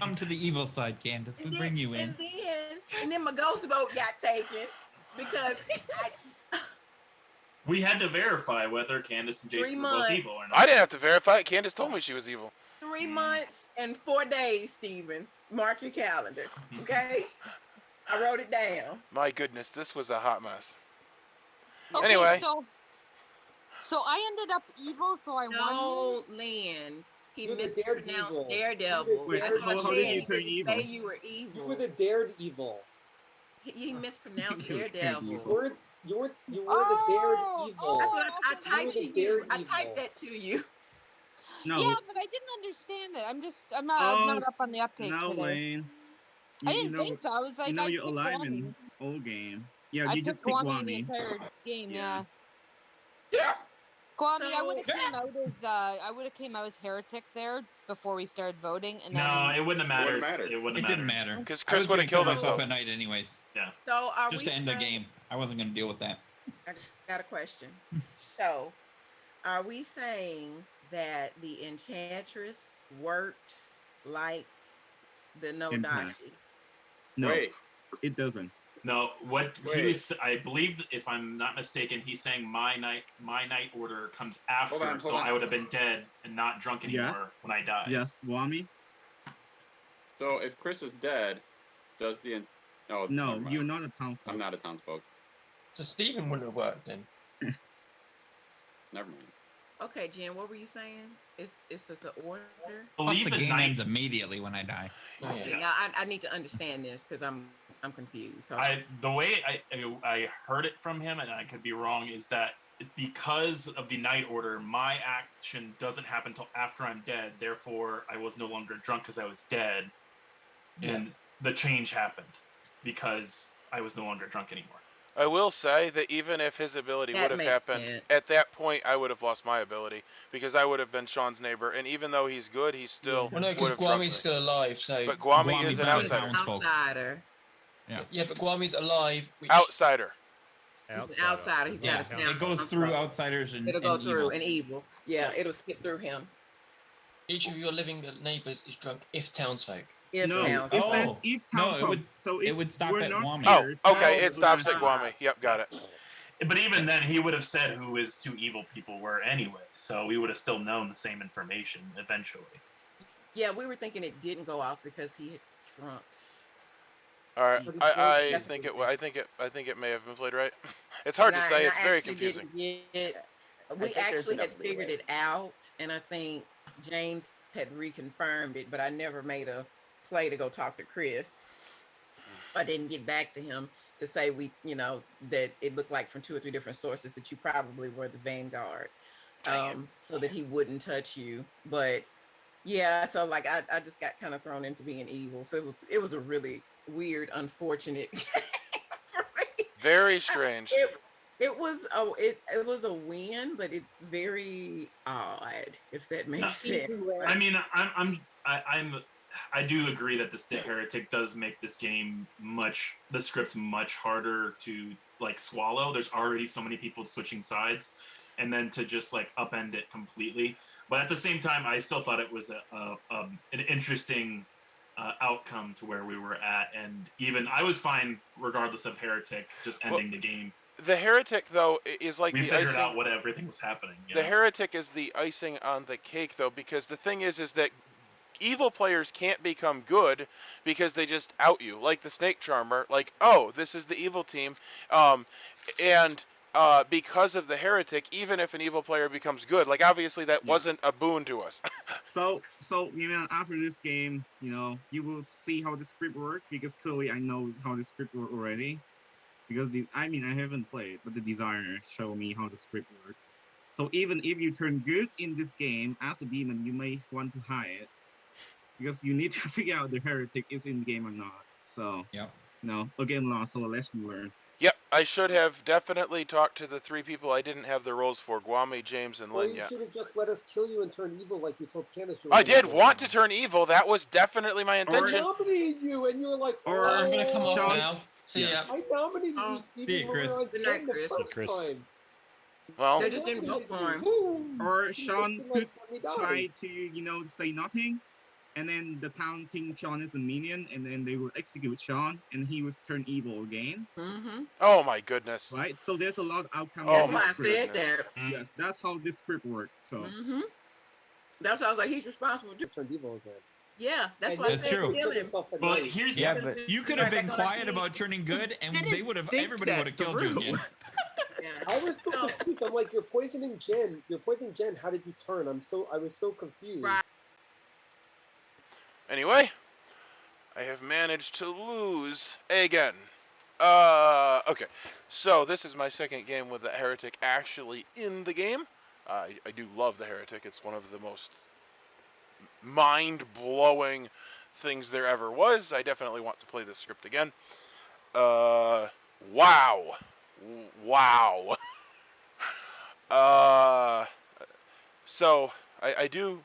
Come to the evil side, Candace. We bring you in. And then my ghost vote got taken because we had to verify whether Candace and Jason were both evil or not. I didn't have to verify it. Candace told me she was evil. 3 months and 4 days, Stephen. Mark your calendar, okay? I wrote it down. My goodness, this was a hot mess. Okay, anyway. So I ended up evil, so I won. No, Lynn. He mispronounced Daredevil. Wait, how did you turn evil? Say you were evil. You were the Daredevil. He mispronounced Daredevil. You were the Daredevil. That's what I typed to you. I typed that to you. No. Yeah, but I didn't understand it. I'm not up on the update today. Lane. I didn't think so. I was like, you're alive in old game. Yeah, I you just picked Guami the entire game. Yeah. Yeah. Guami, I would have came out as heretic there before we started voting, and then no, it wouldn't have mattered. It didn't matter because Chris would have killed himself at night, anyways. Yeah. So just to end the game, I wasn't going to deal with that. I got a question. So, are we saying that the enchantress works like the Nodashi? No, wait, it doesn't. No, he was, I believe, if I'm not mistaken, he's saying my night order comes after, so I would have been dead and not drunk anymore when I died. Yes, Wami. So if Chris is dead, does the no, you're not a townsfolk. I'm not a townsfolk. So Stephen wouldn't have worked then. Never mind. Okay, Jen, what were you saying? It's just an order. Plus the game ends immediately when I die. Yeah, I need to understand this because I'm confused. So. The way I heard it from him, and I could be wrong, is that because of the night order, my action doesn't happen until after I'm dead. Therefore, I was no longer drunk because I was dead, and the change happened because I was no longer drunk anymore. I will say that even if his ability would have happened, at that point I would have lost my ability because I would have been Sean's neighbor, and even though he's good, he still would have drunk me. Guami's still alive, so. But Guami is an outsider. Yeah, but Guami's alive. Outsider. He's an outsider. He's got his count. It goes through outsiders and it'll go through and evil. Yeah, it'll skip through him. Each of your living neighbors is drunk if townsfolk. If it would stop at Guami. Oh, okay, it stops at Guami. Yep, got it. But even then, he would have said who his two evil people were anyway, so we would have still known the same information eventually. Yeah, we were thinking it didn't go off because he had trumped. All right, I think it. I think it may have been played right. It's hard to say. It's very confusing. We actually had figured it out, and I think James had reconfirmed it, but I never made a play to go talk to Chris. I didn't get back to him to say that it looked like from 2 or 3 different sources that you probably were the Vanguard, so that he wouldn't touch you. But yeah, so like I just got kind of thrown into being evil. So it was a really weird, unfortunate for me. Very strange. It was a win, but it's very odd, if that makes sense. I mean, I do agree that the heretic does make this game the script much harder to like swallow. There's already so many people switching sides, and then to just like upend it completely. But at the same time, I still thought it was an interesting outcome to where we were at, and even I was fine regardless of heretic just ending the game. The heretic, though, is like we the figured icing. out what everything was happening. The heretic is the icing on the cake, though, because the thing is that evil players can't become good because they just out you, like the Snake Charmer. Like, oh, this is the evil team, and because of the heretic, even if an evil player becomes good, like obviously that wasn't a boon to us. So after this game, you will see how the script works, because clearly I know how the script works already. Because I haven't played, but the designer showed me how the script works. So even if you turn good in this game as a demon, you may want to hide it, because you need to figure out the heretic is in the game or not. So again, lost, so a lesson learned. Yep, I should have definitely talked to the 3 people I didn't have the roles for, Guame, James, and Lynn. You should have just let us kill you and turn evil like you told Candace. I did want to turn evil. That was definitely my intention. I nominated you, and you were like, I'm going to come off now. See ya. I nominated you even when we were on the first time. Well, they just didn't vote for him. Or Sean could try to, say nothing, and then the town thinks Sean is a minion, and then they will execute Sean, and he was turned evil again. Mm-hmm. Oh my goodness! Right, so there's a lot of outcomes. That's why I said that. Yes, that's how this script works. So that's why I was like, he's responsible to turn evil again. Yeah, that's why I said kill him. Well, here's but you could have been quiet about turning good, and everybody would have killed you again. I was so confused. I'm like, you're poisoning Jen. How did you turn? I was so confused. Right. Anyway, I have managed to lose again. Okay. So this is my second game with the heretic actually in the game. I do love the heretic. It's one of the most mind-blowing things there ever was. I definitely want to play this script again. Wow. So I do.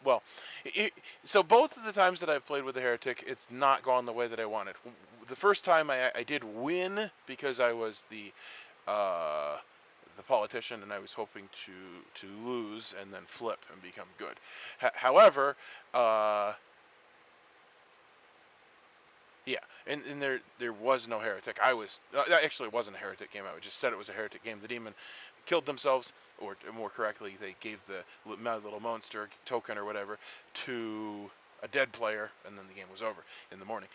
Well, so both of the times that I've played with the heretic, it's not gone the way that I wanted. The first time I did win because I was the politician, and I was hoping to lose and then flip and become good. However, yeah, and there was no heretic. That actually wasn't a heretic game. I just said it was a heretic game. The demon killed themselves, or more correctly, they gave the My Little Monster token or whatever to a dead player, and then the game was over in the morning.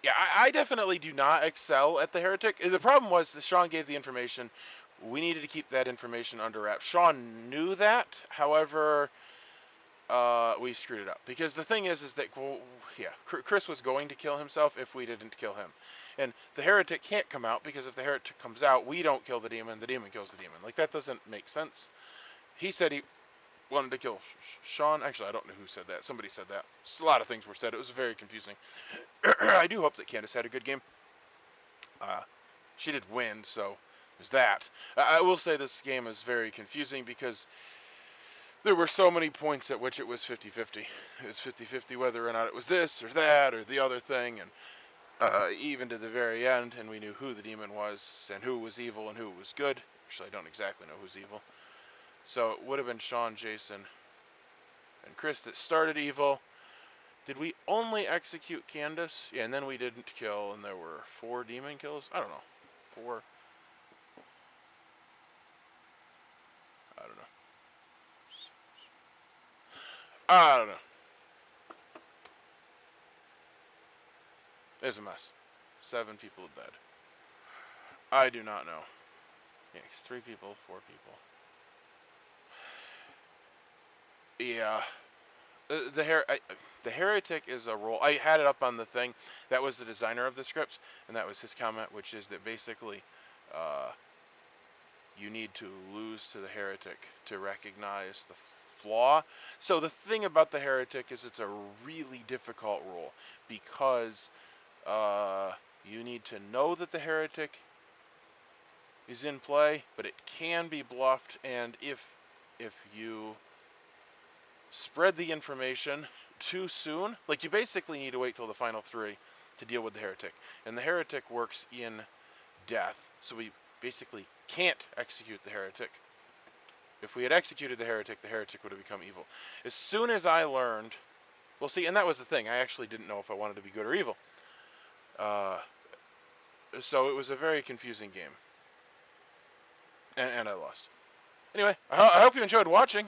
Yeah, I definitely do not excel at the heretic. The problem was that Sean gave the information. We needed to keep that information under wraps. Sean knew that, however, we screwed it up. Because the thing is that, Chris was going to kill himself if we didn't kill him. And the heretic can't come out, because if the heretic comes out, we don't kill the demon kills the demon. Like, that doesn't make sense. He said he wanted to kill Sean. Actually, I don't know who said that. Somebody said that. A lot of things were said. It was very confusing. I do hope that Candace had a good game. She did win, so there's that. I will say this game is very confusing because there were so many points at which it was 50-50. It was 50-50 whether or not it was this or that or the other thing, and even to the very end, and we knew who the demon was and who was evil and who was good. Actually, I don't exactly know who's evil. So it would have been Sean, Jason, and Chris that started evil. Did we only execute Candace? Yeah, and then we didn't kill, and there were 4 demon kills? I don't know. 4. I don't know. It's a mess. 7 people dead. I do not know. Yeah, 3 people, 4 people. Yeah. The heretic is a role. I had it up on the thing. That was the designer of the script, and that was his comment, which is that basically, you need to lose to the heretic to recognize the flaw. So the thing about the heretic is it's a really difficult role because you need to know that the heretic is in play, but it can be bluffed, and if you spread the information too soon, like you basically need to wait till the final 3 to deal with the heretic, and the heretic works in death, so we basically can't execute the heretic. If we had executed the heretic would have become evil. As soon as I learned, well, see, and that was the thing, I actually didn't know if I wanted to be good or evil. So it was a very confusing game, and I lost. Anyway, I hope you enjoyed watching.